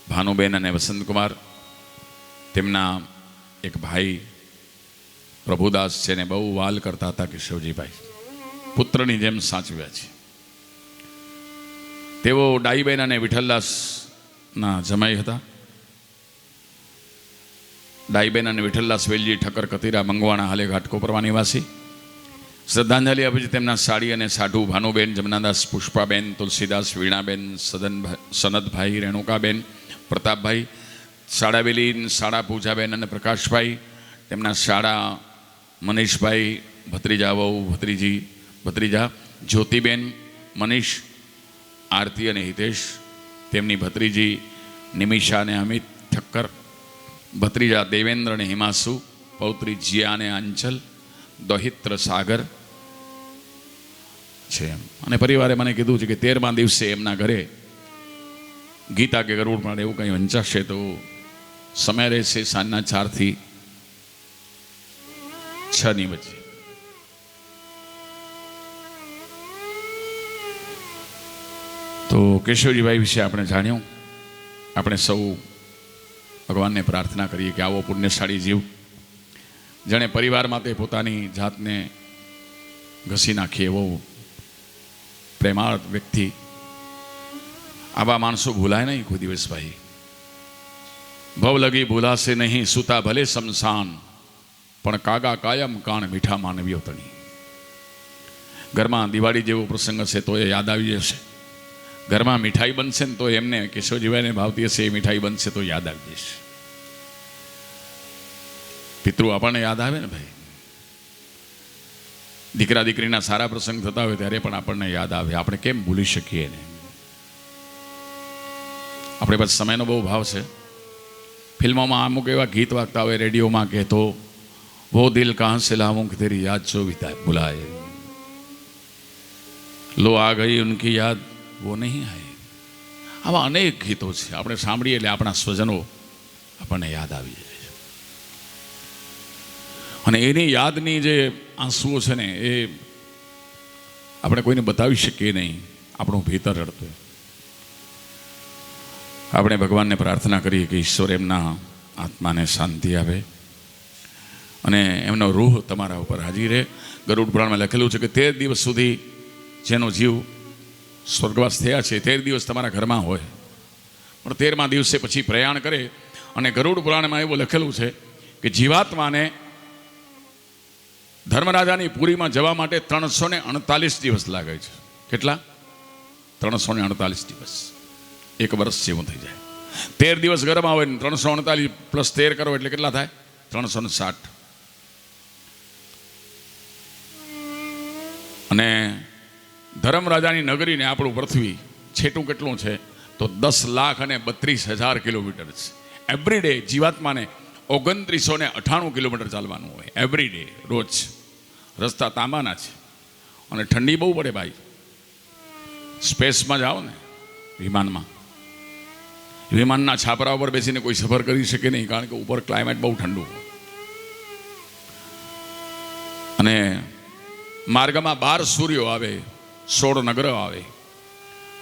ભાનુબેન અને વસંતકુમાર, તેમના એક ભાઈ પ્રભુદાસ છે ને બહુ વાલ કરતા હતા કેશવજીભાઈ, પુત્રની જેમ સાચવ્યા છે. તેઓ ડાઈબેન અને વિઠ્ઠલદાસના જમાઈ હતા. ડાઈબેન અને વિઠ્ઠલદાસ વેલજી ઠક્કર કતીરા મંગવાણા હાલે ઘાટકોપરવા નિવાસી. શ્રદ્ધાંજલિ આપે છે તેમના સાડી અને સાઢુ ભાનુબેન, જમનાદાસ, પુષ્પાબેન, તુલસીદાસ, વીણાબેન, સનદભાઈ, રેણુકાબેન, પ્રતાપભાઈ, શાળાબેલી, શાળા પૂજાબેન અને પ્રકાશભાઈ, તેમના શાળા મનીષભાઈ, ભત્રીજા વહુ, ભત્રીજા જ્યોતિબેન, મનીષ, આરતી અને હિતેશ, તેમની ભત્રીજી નિમિષા અને અમિત ઠક્કર, ભત્રીજા દેવેન્દ્ર અને હિમાસુ, પૌત્રી જીયા અને આંચલ, દોહિત્ર સાગર છે. અને પરિવારે મને કીધું છે કે 13મા દિવસે એમના ઘરે ગીતા કે ગરુડ પણ એવું કંઈ વંચાશે તો સમય રહેશે સાંજના 4 થી 6 વચ્ચે. તો કેશવજીભાઈ વિશે આપણે જાણ્યું. આપણે સૌ ભગવાનને પ્રાર્થના કરીએ કે આવો પુણ્યશાળી જીવ જેણે પરિવાર માટે પોતાની જાતને ઘસી નાખી, એવો પ્રેમાળ વ્યક્તિ, આવા માણસો ભૂલાય નહીં કોઈ દિવસ ભાઈ. ભવ લગી ભૂલાશે નહીં, સુતા ભલે શમશાન, પણ કાગા કાયમ કાણ મીઠા માનવીઓ તણી. ઘરમાં દિવાળી જેવો પ્રસંગ હશે તો એ યાદ આવી જશે. ઘરમાં મીઠાઈ બનશે ને તો એમને કેશવજીભાઈને ભાવતી હશે એ મીઠાઈ બનશે તો યાદ આવી જશે. પિતૃ આપણને યાદ આવે ને ભાઈ. દીકરા દીકરીના સારા પ્રસંગ થતા હોય ત્યારે પણ આપણને યાદ આવે. આપણે કેમ ભૂલી શકીએ ને? આપણે પાસે સમયનો બહુ ભાવ છે. ફિલ્મોમાં અમુક એવા ગીત વાગતા હોય, રેડિયોમાં કહેતો વો દિલ કહાં સે લાવું કે તેરી યાદ જો ભુલાએ, લો આ ગઈ ઉનકી યાદ વો નહીં આય. આવા અનેક ગીતો છે. આપણે સાંભળીએ એટલે આપણા સ્વજનો આપણને યાદ આવી જાય છે. અને એની યાદની જે આંસુઓ છે ને એ આપણે કોઈને બતાવી શકીએ નહીં. આપણું ભીતર રડતું. આપણે ભગવાનને પ્રાર્થના કરીએ કે ઈશ્વર એમના આત્માને શાંતિ આપે અને એમનો રૂહ તમારા ઉપર હાજર રહે. ગરુડ પુરાણમાં લખેલું છે કે 13 દિવસ સુધી જેનો જીવ સ્વર્ગવાસ થયા છે 13 દિવસ તમારા ઘરમાં હોય, પણ 13મા દિવસે પછી પ્રયાણ કરે. અને ગરુડ પુરાણમાં એવું લખેલું છે કે જીવાત્માને ધર્મરાજાની પુરીમાં જવા માટે 348 દિવસ લાગે છે. કેટલા? 348 દિવસ. 1 વર્ષ જેવું થઈ જાય. 13 દિવસ ઘરમાં હોય ને 348 પ્લસ 13 કરો એટલે કેટલા થાય? 360. અને ધર્મરાજાની નગરીને આપણું પૃથ્વી છેટું કેટલું છે તો 10,32,000 કિલોમીટર છે. એવરી ડે જીવાત્માને 2998 કિલોમીટર ચાલવાનું હોય એવરી ડે, રોજ. રસ્તા તાંબાના છે અને ઠંડી બહુ પડે ભાઈ. સ્પેસમાં જાઓ ને, વિમાનના છાપરા ઉપર બેસીને કોઈ સફર કરી શકે નહીં, કારણ કે ઉપર ક્લાઇમેટ બહુ ઠંડુ. અને માર્ગમાં 12 સૂર્યો આવે, 16 નગરો આવે.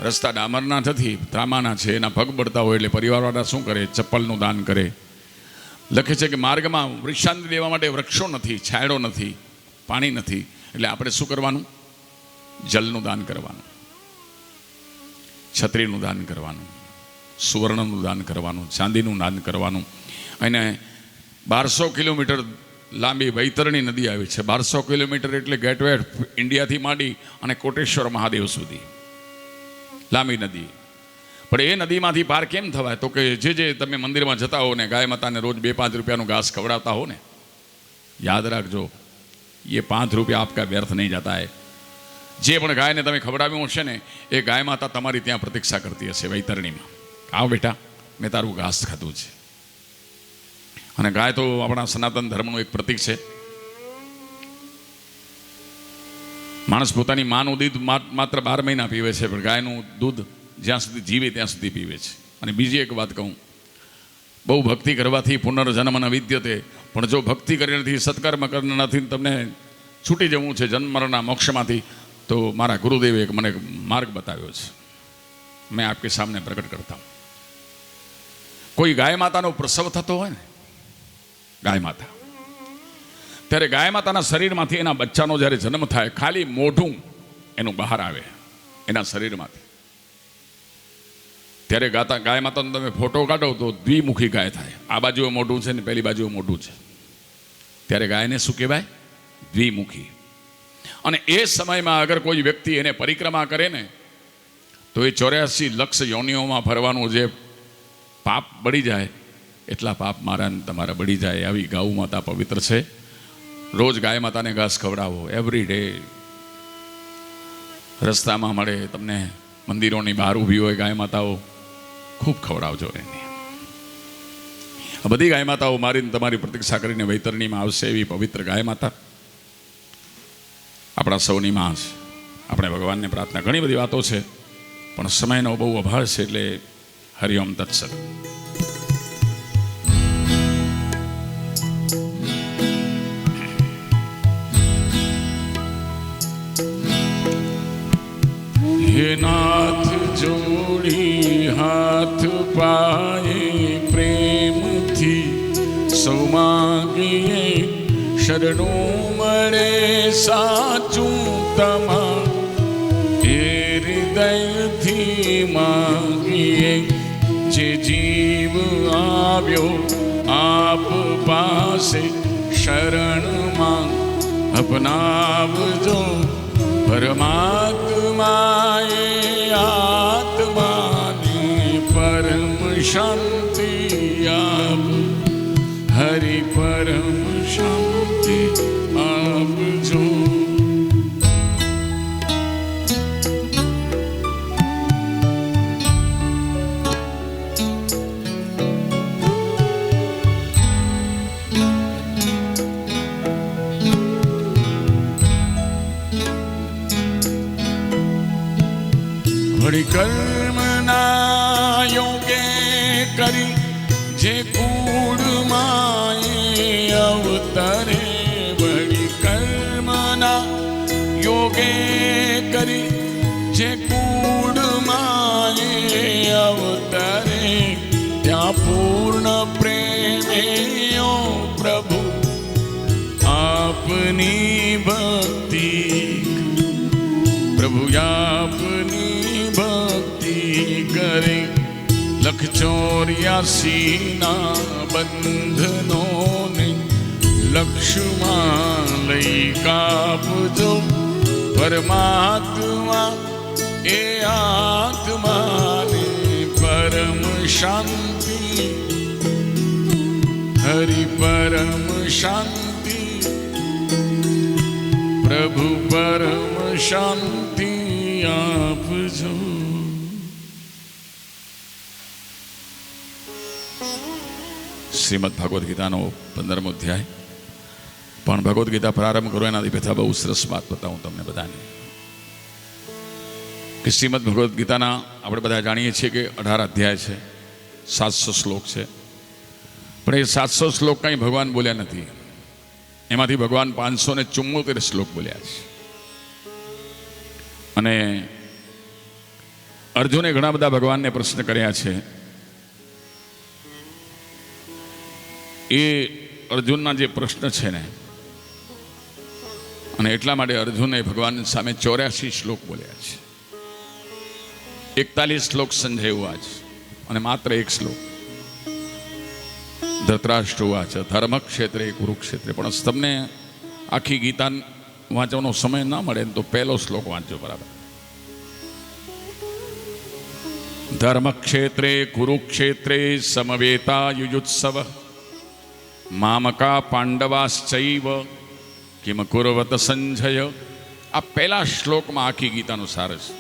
રસ્તા ડામરના નથી, તાંબાના છે. એના પગ બળતા હોય એટલે પરિવારવાળા શું કરે? ચપ્પલનું દાન કરે. લખે છે કે માર્ગમાં વૃક્ષાંતિ લેવા માટે વૃક્ષો નથી, છાંયડો નથી, પાણી નથી, એટલે આપણે શું કરવાનું? જલનું દાન કરવાનું, છત્રીનું દાન કરવાનું, સુવર્ણનું દાન કરવાનું, ચાંદીનું દાન કરવાનું. અને 1200 કિલોમીટર લાંબી વૈતરણી નદી આવી છે. 1200 કિલોમીટર એટલે ગેટવે ઇન્ડિયાથી માંડી અને કોટેશ્વર મહાદેવ સુધી લાંબી નદી. પણ એ નદીમાંથી પાર કેમ થવાય? તો કે જે તમે મંદિરમાં જતા હો ને ગાય માતાને રોજ 2-5 રૂપિયાનું ઘાસ ખવડાવતા હો ને, યાદ રાખજો, એ 5 રૂપિયા આપકા વ્યર્થ નહીં જતા હે. જે પણ ગાયને તમે ખવડાવ્યું હશે ને, એ ગાય માતા તમારી ત્યાં પ્રતીક્ષા કરતી હશે વૈતરણીમાં. આવ બેટા, મેં તારું ઘાસ ખાધું છે. અને ગાય તો આપણા સનાતન ધર્મનું એક પ્રતીક છે. માણસ પોતાની માનું દૂધ માત્ર 12 મહિના પીવે છે, પણ ગાયનું દૂધ જ્યાં સુધી જીવે ત્યાં સુધી પીવે છે. અને બીજી એક વાત કહું, બહુ ભક્તિ કરવાથી પુનર્જન્મ ન વિદ્યતે, પણ જો ભક્તિ કરી નથી, સત્કર્મ કરી નથી, તમને છૂટી જવું છે જન્મ મરણના મોક્ષમાંથી, તો મારા ગુરુદેવે એક મને માર્ગ બતાવ્યો છે, મેં આપકે સામને પ્રગટ કરતા હું. કોઈ ગાય માતાનો પ્રસવ થતો હોય ને, ગાય માતા, ત્યારે ગાય માતાના શરીરમાંથી એના બચ્ચાનો જ્યારે જન્મ થાય, ખાલી મોઢું એનું બહાર આવે એના શરીરમાંથી, ત્યારે ગાય માતાનો તમે ફોટો કાઢો તો દ્વિમુખી ગાય થાય. આ બાજુ મોઢું છે ને પેલી બાજુ મોઢું છે, ત્યારે ગાયને શું કહેવાય? દ્વિમુખી. અને એ સમયમાં અગર કોઈ વ્યક્તિ એને પરિક્રમા કરે ને, તો એ 84 લક્ષ યોનિઓમાં ફરવાનું જે પાપ બળી જાય, એટલા પાપ મારા તમારા બળી જાય. આવી ગૌ માતા પવિત્ર છે. રોજ ગાય માતાને ઘાસ ખવડાવો એવરી ડે. રસ્તામાં મળે તમને, મંદિરોની બહાર ઊભી હોય ગાય માતાઓ, ખૂબ ખવડાવજો એને. આ બધી ગાય માતાઓ મારીને તમારી પ્રતીક્ષા કરીને વૈતરણીમાં આવશે. એવી પવિત્ર ગાય માતા આપણા સૌની માં છે. આપણે ભગવાનને પ્રાર્થના, ઘણી બધી વાતો છે, પણ સમયનો બહુ અભાવ છે, એટલે હરિઓમ તત્સત. હે નાથ જોડી હાથ પાએ પ્રેમથી સૌ માગીએ, શરણું મળે સાચું તમા, એ હૃદયથી માગીએ. જે જીવ આવ્યો આપ પાસે શરણમાં, અપનાવજો પરમાત્માએ આત્માને પરમ શાંતિ આપ, હરિ પરમ શાંતિ આપજો. વળી કર્મના યોગે કરી જે કૂળમાં અવતરે, વળી કર્મના યોગે કરી જે કૂળમાં અવતરે, ત્યાં પૂર્ણ પ્રેમે પ્રભુ આપની ભક્તિ, પ્રભુ આપની ભક્તિ કરે. 184 ના બંધનોને લક્ષમાં લઈ કાપજો. પરમાત્મા એ આત્માને પરમ શાંતિ, હરિ પરમ શાંતિ, પ્રભુ પરમ શાંતિ આપજો. શ્રીમદ ભગવદ્ ગીતાનો 15મો અધ્યાય. પણ ભગવદ્ ગીતા પ્રારંભ કરો એનાથી પહેલાં બહુ સરસ વાત બતાવું તમને બધાને કે શ્રીમદ ભગવદ્ ગીતાના આપણે બધા જાણીએ છીએ કે 18 અધ્યાય છે, 700 શ્લોક છે. પણ એ 700 શ્લોક કંઈ ભગવાન બોલ્યા નથી. એમાંથી ભગવાન 574 શ્લોક બોલ્યા છે. અને અર્જુને ઘણા બધા ભગવાનને પ્રશ્ન કર્યા છે. એ અર્જુનના જે પ્રશ્ન છે ને, અને એટલા માટે અર્જુને ભગવાન સામે 84 શ્લોક બોલ્યા છે. 41 શ્લોક સંજય ઉવાચ અને માત્ર 1 શ્લોક ધૃતરાષ્ટ્ર ઉવાચ ધર્મક્ષેત્રે કુરુક્ષેત્રે. પણ તમને આખી ગીતા વાંચવાનો સમય ના મળે તો પહેલો શ્લોક વાંચજો બરાબર. ધર્મક્ષેત્રે કુરુક્ષેત્રે સમવેતા યુયુત્સવ મામકા પાંડવાશ્ચૈવ કિમ કુર્વત સંજય. આ પહેલા શ્લોકમાં આખી ગીતાનો સાર છે.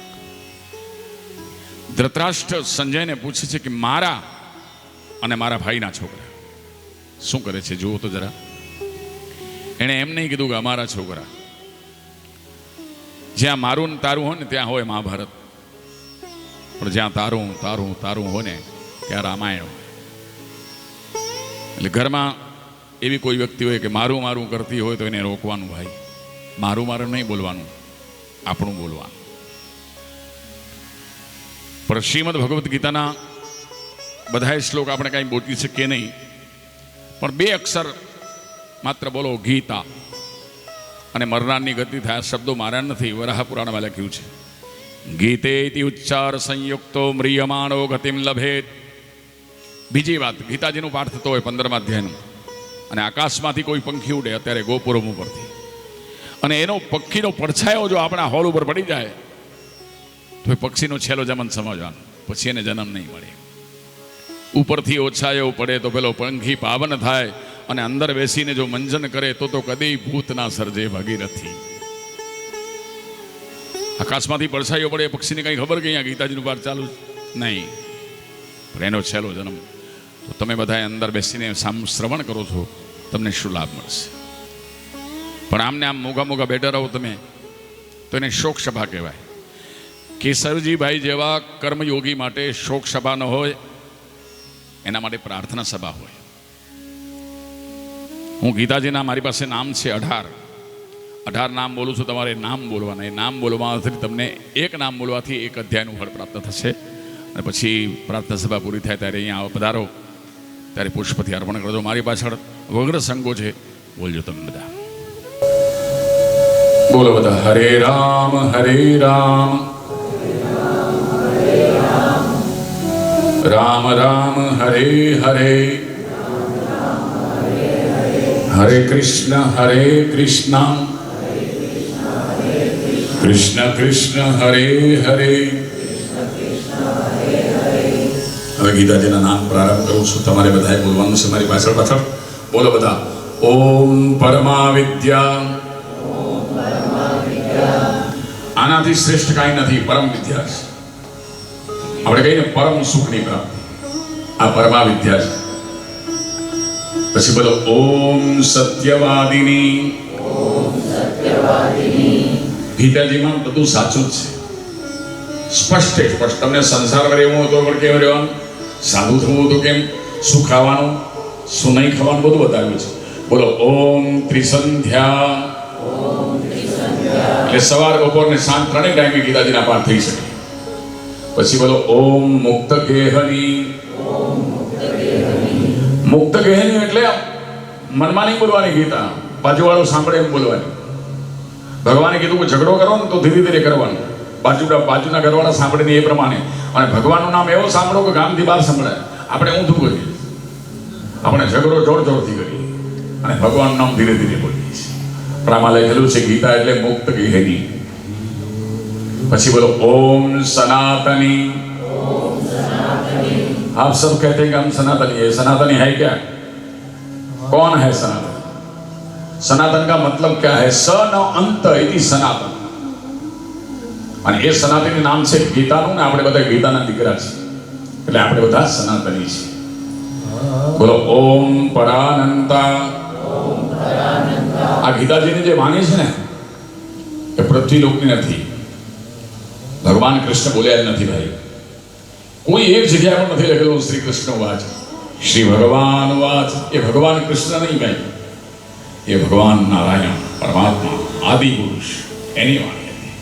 ધૃતરાષ્ટ્ર સંજયને પૂછે છે કે મારા અને મારા ભાઈના છોકરા શું કરે છે જુઓ તો જરા. એણે એમ નહીં કીધું કે અમારા છોકરા. જ્યાં મારું ને તારું હોય ને ત્યાં હોય મહાભારત, પણ જ્યાં તારું તારું તારું હોય ને ત્યાં રામાયણ હોય. એટલે ઘરમાં એવી કોઈ વ્યક્તિ હોય કે મારું મારું કરતી હોય તો એને રોકવાનું. ભાઈ મારું મારું નહીં બોલવાનું, આપણું બોલવાનું. પણ શ્રીમદ ભગવદ્ ગીતાના બધા શ્લોક આપણે કાંઈ બોલી શકીએ નહીં, પણ 2 અક્ષર માત્ર બોલો ગીતા, અને મરનારની ગતિ થાય. શબ્દો મારા નથી, વરાહ પુરાણમાં લખ્યું છે ગીતેતિ ઉચ્ચાર સંયુક્તો મ્રિયમાણો ગતિમ લભેત. બીજી વાત, ગીતાજીનું પાઠ થતો હોય 15મા અધ્યાયનું, અને આકાશમાંથી કોઈ પંખી ઉડે અત્યારે ગોપુરમ ઉપરથી, અને એનો પક્ષીનો પડછાયો જો આપણા હોલ ઉપર પડી જાય તો એ પક્ષીનો છેલ્લો જન્મ સમજવાનો, પછી એને જન્મ નહીં મળે. ઉપરથી ઓછાયો પડે તો પેલો પંખી પાવન થાય, અને અંદર બેસીને જો મંજન કરે તો કદી ભૂત ના સર્જે ભાગીરથી. આકાશમાંથી પડછાયો પડે પક્ષીને કંઈ ખબર કે અહીંયા ગીતાજીનું પાઠ ચાલુ નહીં, પણ એનો છેલ્લો જન્મ. તો તમે બધા અંદર બેસીને શ્રવણ કરો છો, તમને શું લાભ મળશે? પણ આમને આમ મોઘા મોઘા બેઠા રહો તમે તો એને શોક સભા કહેવાય. કેશવજીભાઈ જેવા કર્મયોગી માટે શોક સભા ન હોય, એના માટે પ્રાર્થના સભા હોય. હું ગીતાજીના મારી પાસે નામ છે 18 નામ બોલું છું. તમારે નામ બોલવાના. એ નામ બોલવાથી તમને એક નામ બોલવાથી 1 અધ્યાયનું ફળ પ્રાપ્ત થશે. અને પછી પ્રાર્થના સભા પૂરી થાય ત્યારે અહીંયા પધારો, ત્યારે પુષ્પથી અર્પણ કરજો. મારી પાછળ વગ્ર સંગો છે, બોલજો તમે બધા. બોલો બધા હરે રામ હરે રામ રામ રામ હરે હરે હરે કૃષ્ણ કૃષ્ણ કૃષ્ણ હરે હરે. હવે ગીતાજીના નામ પ્રારંભ કરું છું. તમારે બધાએ બોલવાનું છે મારી પાછળ પાછળ. બોલો બધા ઓમ પરમા વિદ્યા. આનાથી શ્રેષ્ઠ કાંઈ નથી, પરમ વિદ્યા છે. આપણે કહીએ ને પરમ સુખની પ્રાપ્તિ, આ પરમા વિદ્યા છે. પછી બોલો ઓમ સત્યવાદિની. ગીતાજીમાં બધું સાચું જ છે, સ્પષ્ટ. તમને સંસાર રહેવું હતો પણ કેમ રહેવાનું, સાધુ થવું હતું કેમ, શું ખાવાનું શું નહીં ખાવાનું બધું બતાવ્યું છે. બોલો ઓમ ત્રિસંધ્યા. એટલે સવાર બપોર ને સાંજ 3 ટાઈમે ગીતાજીના પાઠ થઈ શકે. પછી બોલો ઓમ મુક્ત ગેહની. મુક્ત ગેહની એટલે મનમાં નહીં બોલવાની ગીતા, બાજુવાળો સાંભળે એમ બોલવાની. ભગવાને કીધું કે ઝઘડો કરો ને તો ધીરે ધીરે કરવાનું, બાજુના ઘરવાળા સાંભળે ને એ પ્રમાણે. અને ભગવાનનું નામ એવો સાંભળો કે ગામથી બહાર સંભળાય. આપણે ઊંધું કરીએ, આપણે ઝઘડો જોર જોરથી કરીએ, અને ભગવાનનું નામ ધીરે ધીરે બોલીએ છીએ. પણ આમાં લખેલું છે ગીતા એટલે મુક્ત ગેહની. પછી બોલો ओम सनातनी। आप सब कहते हैं कि हम सनातनी है। सनातनी है क्या? कौन है सनातन? सनातन का मतलब क्या है? स न अंत इति सनातन। અને એ સનાતની નામ છે ગીતાનું ને આપણે બધા ગીતાના દીકરા છે એટલે આપણે બધા સનાતની છે। બોલો ઓમ પરાનંતા. આ ગીતાજીની જે વાણી છે ને એ પૃથ્વી લોકની નથી. ભગવાન કૃષ્ણ બોલ્યા જ નથી ભાઈ. કોઈ એક જગ્યા પર નથી લખેલું શ્રી કૃષ્ણ વાચ, શ્રી ભગવાન વાચ. એ ભગવાન કૃષ્ણ નહીં ભાઈ, એ ભગવાન નારાયણ પરમાત્મા આદિ પુરુષ એની વાણી હતી.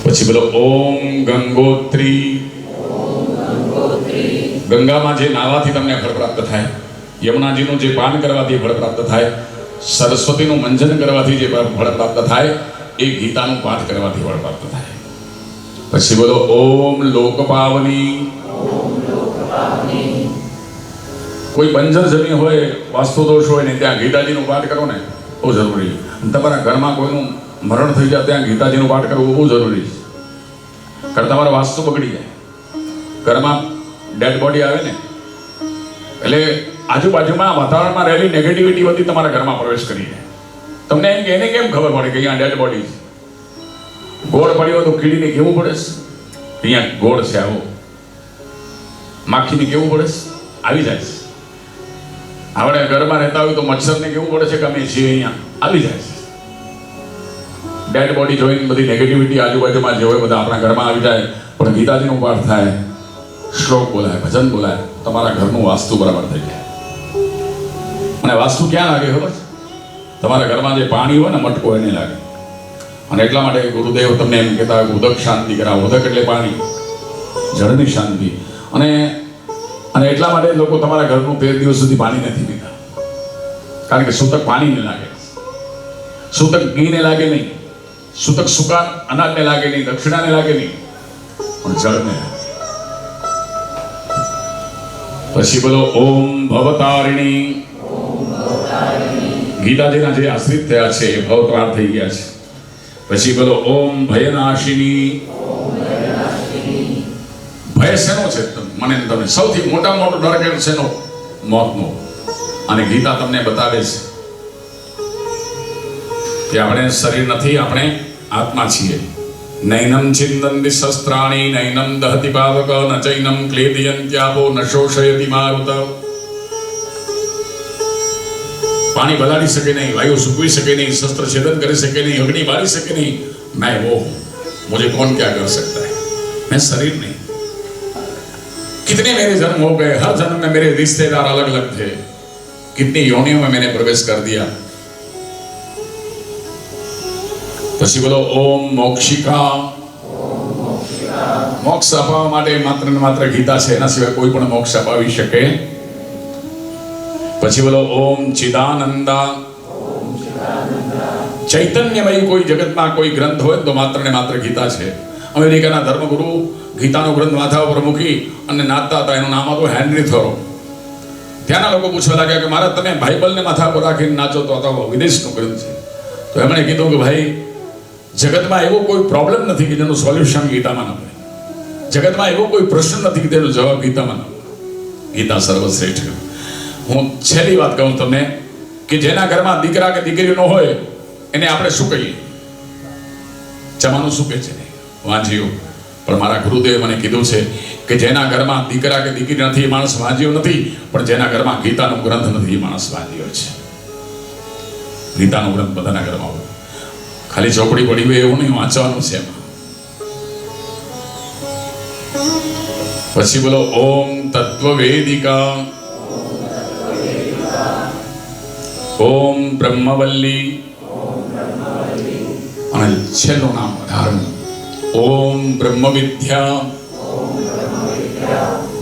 પછી બોલો ઓમ ગંગોત્રી. ગંગામાં જે નાવાથી તમને ફળ પ્રાપ્ત થાય, યમુનાજીનું જે પાન કરવાથી ફળ પ્રાપ્ત થાય, સરસ્વતીનું મંજન કરવાથી જે ફળ પ્રાપ્ત થાય, એ ગીતાનું પાઠ કરવાથી ફળ પ્રાપ્ત થાય. પછી બોલો ઓમ લોકપાવની. કોઈ બંજર જમીન હોય, વાસ્તુ દોષ હોય ને ત્યાં ગીતાજીનું પાઠ કરો ને બહુ જરૂરી. તમારા ઘરમાં કોઈનું મરણ થઈ જાય ત્યાં ગીતાજીનું પાઠ કરવું બહુ જરૂરી છે. કારણ તમારો વાસ્તુ બગડી જાય. ઘરમાં ડેડ બોડી આવે ને એટલે આજુબાજુમાં વાતાવરણમાં રહેલી નેગેટિવિટી બધી તમારા ઘરમાં પ્રવેશ કરી જાય. તમને એને કેમ ખબર પડે કે અહીંયા ડેડ બોડી છે? ગોળ પડ્યો તો કીડીને કેવું પડે છે? અહીંયા ગોળ છે આવો. માખીને કેવું પડે છે? આવી જાય છે. આપણે ઘરમાં રહેતા હોય તો મચ્છરને કેવું પડે છે કે અમે છીએ અહીંયા? આવી જાય છે. ડેડ બોડી જોઈને બધી નેગેટિવિટી આજુબાજુમાં જે હોય બધા આપણા ઘરમાં આવી જાય. પણ ગીતાજીનો પાઠ થાય, શ્લોક બોલાય, ભજન બોલાય, તમારા ઘરનું વાસ્તુ બરાબર થઈ જાય. અને વાસ્તુ ક્યાં લાગે ખબર છે? તમારા ઘરમાં જે પાણી હોય ને મટકો એને લાગે. અને એટલા માટે ગુરુદેવ તમને એમ કહેતા હોય ઉદક શાંતિ કરાવો. ઉદક એટલે પાણી, જળની શાંતિ. અને એટલા માટે લોકો તમારા ઘરનું 13 દિવસ સુધી પાણી નથી પીતા. કારણ કે સૂતક પાણીને લાગે, સૂતક ઘીને લાગે નહીં, સૂતક સુકા અનાજને લાગે નહીં, દક્ષિણાને લાગે નહીં, પણ જળને લાગે. પછી બોલો ઓમ ભવતારિણી. ગીતાજીના જે આશ્રિત થયા છે એ ભવતાર થઈ ગયા છે. પછી બોલો ઓમ ભયનાશિની. ભય શેનો છે? મને તમે સૌથી મોટા મોટો ડર કે શેનો? મોતનો. અને ગીતા તમને બતાવે છે કે આપણે શરીર નથી, આપણે આત્મા છીએ. નૈનમ છિંદન્તિ શસ્ત્રાણી, નૈનમ દહતિ પાવક, ન ચૈનમ ક્લેદયન્ત્યાપો, ન શોષયતિ મારુત. પાણી બગાડી શકે નહીં, વાયુ સૂકવી શકે નહીં, शस्त्र छेदन कर सके नहीं, अग्नि बारी सके नहीं. मैं वो हूं, मुझे कौन क्या कर सकता है? मैं शरीर नहीं. कितने मेरे जन्म हो गए, हर जन्म में मेरे रिश्तेदार अलग अलग थे, कितनी योनियों में मैंने प्रवेश कर दिया. પછી બોલો ઓમ મોક્ષિકા. મોક્ષ અપાવવા માટે માત્ર ને માત્ર ગીતા છે, એના સિવાય કોઈ પણ મોક્ષ અપાવી શકે. પછી બોલો ઓમ ચિદાનંદા. ચૈતન્યમય કોઈ જગતમાં કોઈ ગ્રંથ હોય તો માત્ર ને માત્ર ગીતા છે. અમેરિકાના ધર્મગુરુ ગીતાનો ગ્રંથ માથા ઉપર મૂકી અને નાચતા હતા. એનું નામ હતું હેનરી થોરો. ત્યાંના લોકો પૂછવા લાગ્યા કે મારા તમે બાઇબલને માથા પર રાખીને નાચો તો વિદેશનો ગ્રંથ છે. તો એમણે કીધું કે ભાઈ જગતમાં એવો કોઈ પ્રોબ્લેમ નથી કે જેનું સોલ્યુશન ગીતામાં ન હોય. જગતમાં એવો કોઈ પ્રશ્ન નથી કે તેનો જવાબ ગીતામાં ન હોય. ગીતા સર્વશ્રેષ્ઠ. હું છેલ્લી વાત કહું તમને કે જેના ઘરમાં દીકરા કે દીકરી ન હોય એને આપણે શું કહીએ? જમાનું શું કહે છે? વાંજીઓ. પણ મારા ગુરુદેવે મને કીધું છે કે જેના ઘરમાં દીકરા કે દીકરી નથી એ માણસ વાંજીઓ નથી, પણ જેના ઘરમાં ગીતાનો ગ્રંથ નથી એ માણસ વાંજીઓ છે. ગીતાનો ગ્રંથ બધાના ઘરમાં હોય, ખાલી ચોપડી પડી હોય એવું નહીં, વાંચવાનું છે એમાં. પછી બોલો ઓમ તત્વવેદિકા. ઓમ બ્રહ્મવલ્લી. અને છેલ્લું નામ 18મું ઓમ બ્રહ્મ વિદ્યા.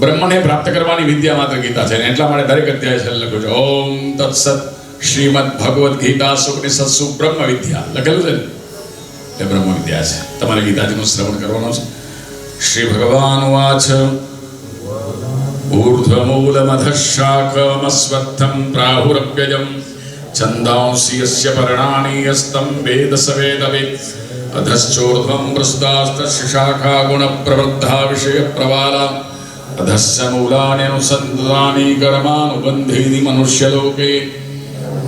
બ્રહ્મને પ્રાપ્ત કરવાની વિદ્યા માત્ર ગીતા છે. એટલા માટે દરેક અધ્યાય છેલ્લે લખ્યું છે ઓમ તત્સત શ્રીમદ ભગવદ ગીતા સુપનિષત્સુ બ્રહ્મ વિદ્યા લખેલું છે ને, એ બ્રહ્મ વિદ્યા છે. તમારે ગીતાજીનું શ્રવણ કરવાનું છે. શ્રી ભગવાન વાચ ઊર્ધ્વમૂલમધઃશાખમસ્વત્થં પ્રાહુરવ્યયમ છંદાંસि યસ્ય પર્ણાनि યસ્तं વેદ સ વેદવિદ અધશ્ચોર્ધ્વં પ્રસુતાસ્તસ્ય શાખા ગુણપ્રવૃદ્ધા વિષયપ્રવાલા અધસ્ય મૂલાनि અનુસંધાની કર્માનુબંધીનિ મનુષ્યલોકે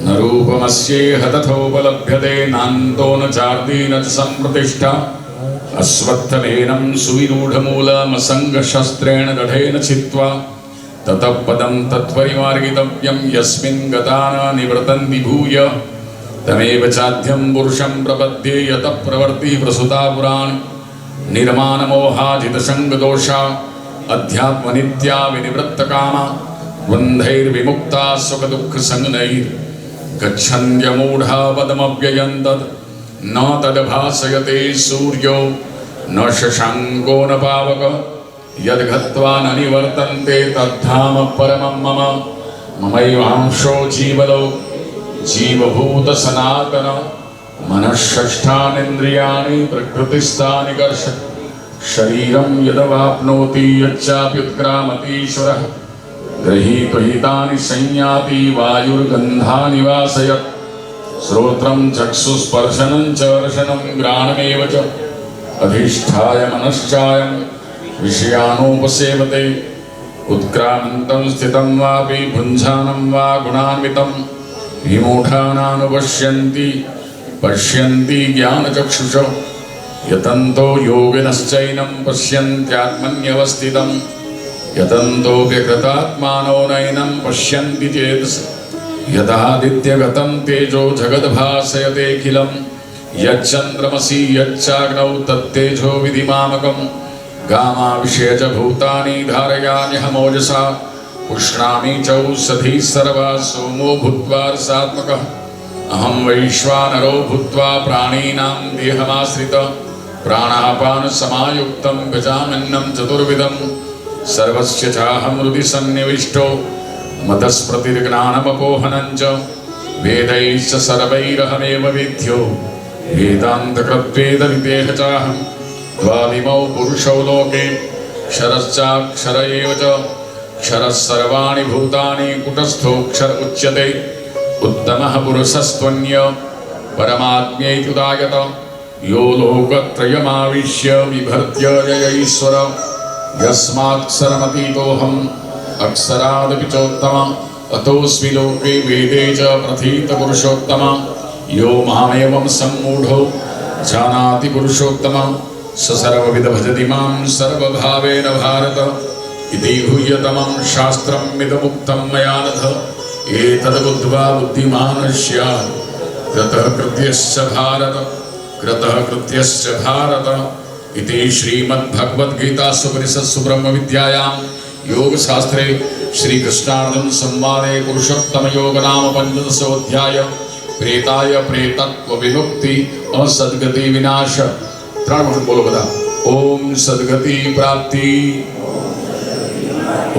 ન રૂપમસ્યેહ તથોપલભ્યતે નાન્તો ન ચાર્દી ન ચ સંપ્રતિષ્ઠા અશ્વત્થમેनं સુવિરૂઢમૂલમસંગશસ્ત્રેણ દઢેન છિત્વા તતઃ પદં તત્પરિમાર્ગિતવ્યં યસ્મિन् ગતા ન નિવૃતન્તિ ભૂય તમેવ ચાદ્યં પુરુષં પ્રપદ્યે યતઃ પ્રવૃત્તિઃ પ્રસૂતા પુરાણ निर्मानमोहाजितसङ्गदोषा अध्यात्मनित्या विनिवृत्तकामा द्वन्द्वैर्विमुक्ता सुखदुःखसङ्गनैर्गच्छन्त्यमूढा पदमव्ययं तत् न तद्भासयते सूर्यो न शशाङ्को न पावक यद्गत्वा न निवर्तन्ते तद्धाम परमं मम ममैवांशो जीवलो जीवभूतसनातन मनःषष्ठानीन्द्रियाणि प्रकृतिस्थानि कर्ष शरीरं यदवाप्नोति यच्चाप्युत्क्रामतीश्वरः गृहीत्वहितानि संयाति वायुर्गन्धानि वासयत् श्रोत्रं चक्षुस्पर्शनं च रसनं घ्राणमेव च अधिष्ठाय मनश्चायं विषयानुपसेवते उत्क्रामन्तं स्थितं वापि भुञ्जानं वा गुणान्वितं विमूढानानुपश्यन्ति पश्यन्ति ज्ञानचक्षुष यतन्तो योगिनश्चैनं पश्यन्त्यात्मन्यवस्थितं यतन्तोऽप्यकृतात्मानो नैनं पश्यन्ति चेतसि यदादित्यगतं तेजो जगद्भासयतेऽखिलं यच्चन्द्रमसि यच्चाग्नौ तत्तेजो विधिमामकं गामाविषय च भूतानि धारयाम्यहमोजसा पुष्णामि चौषधिः सर्वाः सोमो भूत्वा रसात्मकः अहं वैश्वानरो भूत्वा प्राणिनां देहमाश्रितः प्राणापानसमायुक्तं गजामिन्नं चतुर्विधं सर्वस्य चाहं हृदि सन्निविष्टो मतस्प्रतिर्ज्ञानमपोहनं च वेदैश्च सर्वैरहमेव वेद्यो वेदान्तकृद्वेदविदेह चाहं द्वाविमौ पुरुषौ लोके क्षरश्चाक्षर एव च क्षरः सर्वाणि भूतानि कुटस्थोऽक्षर उच्यते उत्तमः पुरुषस्त्वन्य परमात्म्यैतुदायत यो लोकत्रयमाविश्य बिभर्त्य जयईश्वर यस्मात्क्षरमतीतोऽहम् अक्षरादपि चोत्तम अतोऽस्मि लोके वेदे च प्रथितपुरुषोत्तम यो मामेवं सम्मूढो जानाति पुरुषोत्तम स सर्वविद भजति मां सर्वभावेन भारत इति गुह्यतमं शास्त्रमिदमुक्तं मया नघ एतद्बुद्ध्वा बुद्धिमान् स्यात् कृतः कृत्यश्च भारत इति श्रीमद्भगवद्गीतासु उपनिषत्सु ब्रह्मविद्यायां योगशास्त्रे श्रीकृष्णार्जुन संवादे पुरुषोत्तमयोग नाम पंचदशोऽध्याय प्रेताय प्रेतत्व विमुक्ति असद्गति विनाश त्रण वचन बोलो बता ओम सद्गति प्राप्ति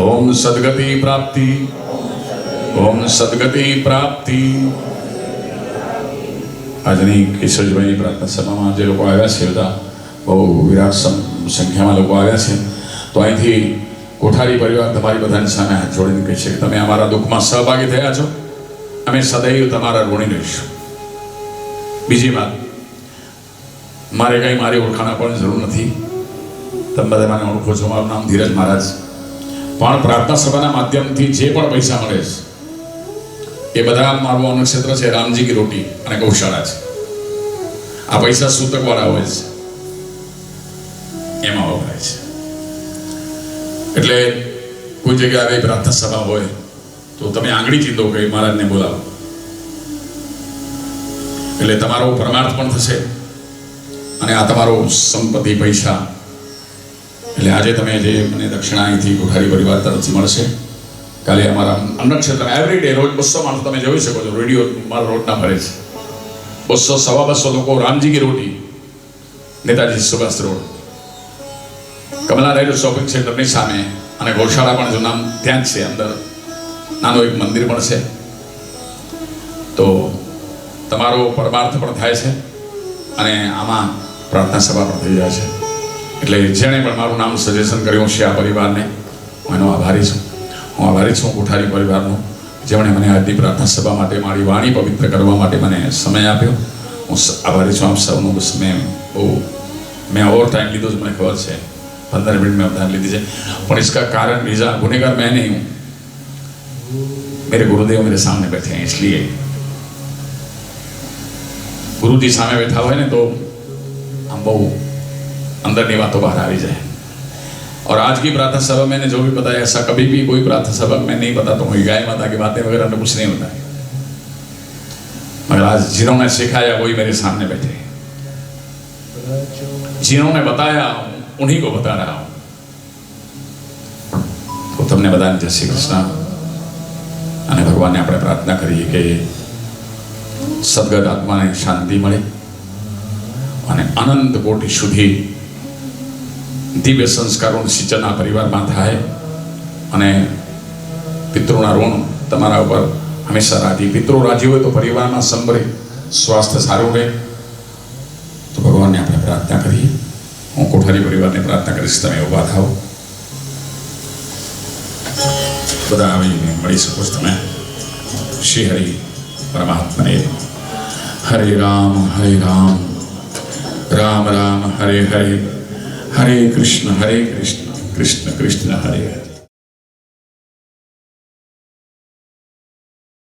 ओम सद्गति प्राप्ति ओम सद्गति प्राप्ति આજની કેશવભાઈની પ્રાર્થના સભામાં જે લોકો આવ્યા છે બધા બહુ વિરાટ સંખ્યામાં લોકો આવ્યા છે તો અહીંથી કોઠારી પરિવાર તમારી બધાની સામે હાથ જોડીને કહે છે કે તમે અમારા દુઃખમાં સહભાગી થયા છો અમે સદૈવ તમારા ઋણી રહીશું બીજી વાત મારે કંઈ મારી ઓળખાણ આપવાની જરૂર નથી તમે બધા મને ઓળખો છો મારું નામ ધીરજ મહારાજ પણ પ્રાર્થના સભાના માધ્યમથી જે પણ પૈસા મળે છે એ બધા મારું અનુક્ષેત્ર છે રામજી કી રોટી અને ગૌશાળા છે આ પૈસા સૂતકવાળા હોય છે એમાં વપરાય છે એટલે કોઈ જગ્યાએ આવી પ્રાર્થના સભા હોય તો તમે આંગળી ચીંધો કે મહારાજને બોલાવો એટલે તમારો પરમાર્થ પણ થશે અને આ તમારો સંપત્તિ પૈસા એટલે આજે તમે જે મને દક્ષિણા અહીંથી કોઠારી પરિવાર તરફથી મળશે કાલે અમારા અન્ન ક્ષેત્રમાં એવરી ડે રોજ 200 માણસો તમે જોઈ શકો છો રેડિયો મારા રોડના ભરે છે 200 સવા 200 લોકો રામજી કી રોટી નેતાજી સુભાષ રોડ કમલા રાયડુ શોપિંગ સેન્ટરની સામે અને ગૌશાળા પણ જો નામ ત્યાં જ છે અંદર નાનું એક મંદિર પણ છે તો તમારો પરમાર્થ પણ થાય છે અને આમાં પ્રાર્થના સભા પણ થઈ જાય છે એટલે જેણે પણ મારું નામ સજેશન કર્યું છે આ પરિવારને હું એનો આભારી છું હું આભારી છું કોઠારી પરિવારનો જેમણે મને આજની પ્રાર્થના સભા માટે મારી વાણી પવિત્ર કરવા માટે મને સમય આપ્યો હું આભારી છું આપ સૌનો સમય બહુ મેં ઓવર ટાઈમ લીધો છે મને ખબર છે 15 मिनट में अवधान लीजिए पर इसका कारण रीजा गुनेगार मैं नहीं हूँ मेरे गुरुदेव मेरे सामने बैठे हैं इसलिए गुरु जी सामने बैठा हुआ है ना तो हम बहु अंदर बातों बाहर आ जाए। और आज की प्रातः सभा मैंने जो भी बताया, ऐसा कभी भी कोई प्रातः सभा में नहीं बताता हूँ गाय माता की बातें वगैरह तो कुछ नहीं होता है, मगर आज जिन्होंने सिखाया वही मेरे सामने बैठे, जिन्होंने बताया उन्हीं को बता रहा हूं। तो તમને બધાને જય શ્રી કૃષ્ણ। અને ભગવાનને આપણે પ્રાર્થના કરીએ કે સદગત આત્માને શાંતિ મળે અને અનંત કોટી સુધી દિવ્ય સંસ્કારોનું સિંચન આ પરિવારમાં થાય અને પિતૃના ઋણ તમારા ઉપર હંમેશા રાજી, પિતૃ રાજી હોય તો પરિવારમાં સંભળે, સ્વાસ્થ્ય સારું રહે। તો ભગવાનને આપણે પ્રાર્થના કરીએ। હું કોઠારી પરિવારને પ્રાર્થના કરીશ, તમે ઊભા થાઓ, બધા આવીને મળી શકો છો તમે। શ્રી હરિ પરમાત્માને હરે રામ રામ રામ હરે હરે, હરે કૃષ્ણ કૃષ્ણ કૃષ્ણ હરે હરે।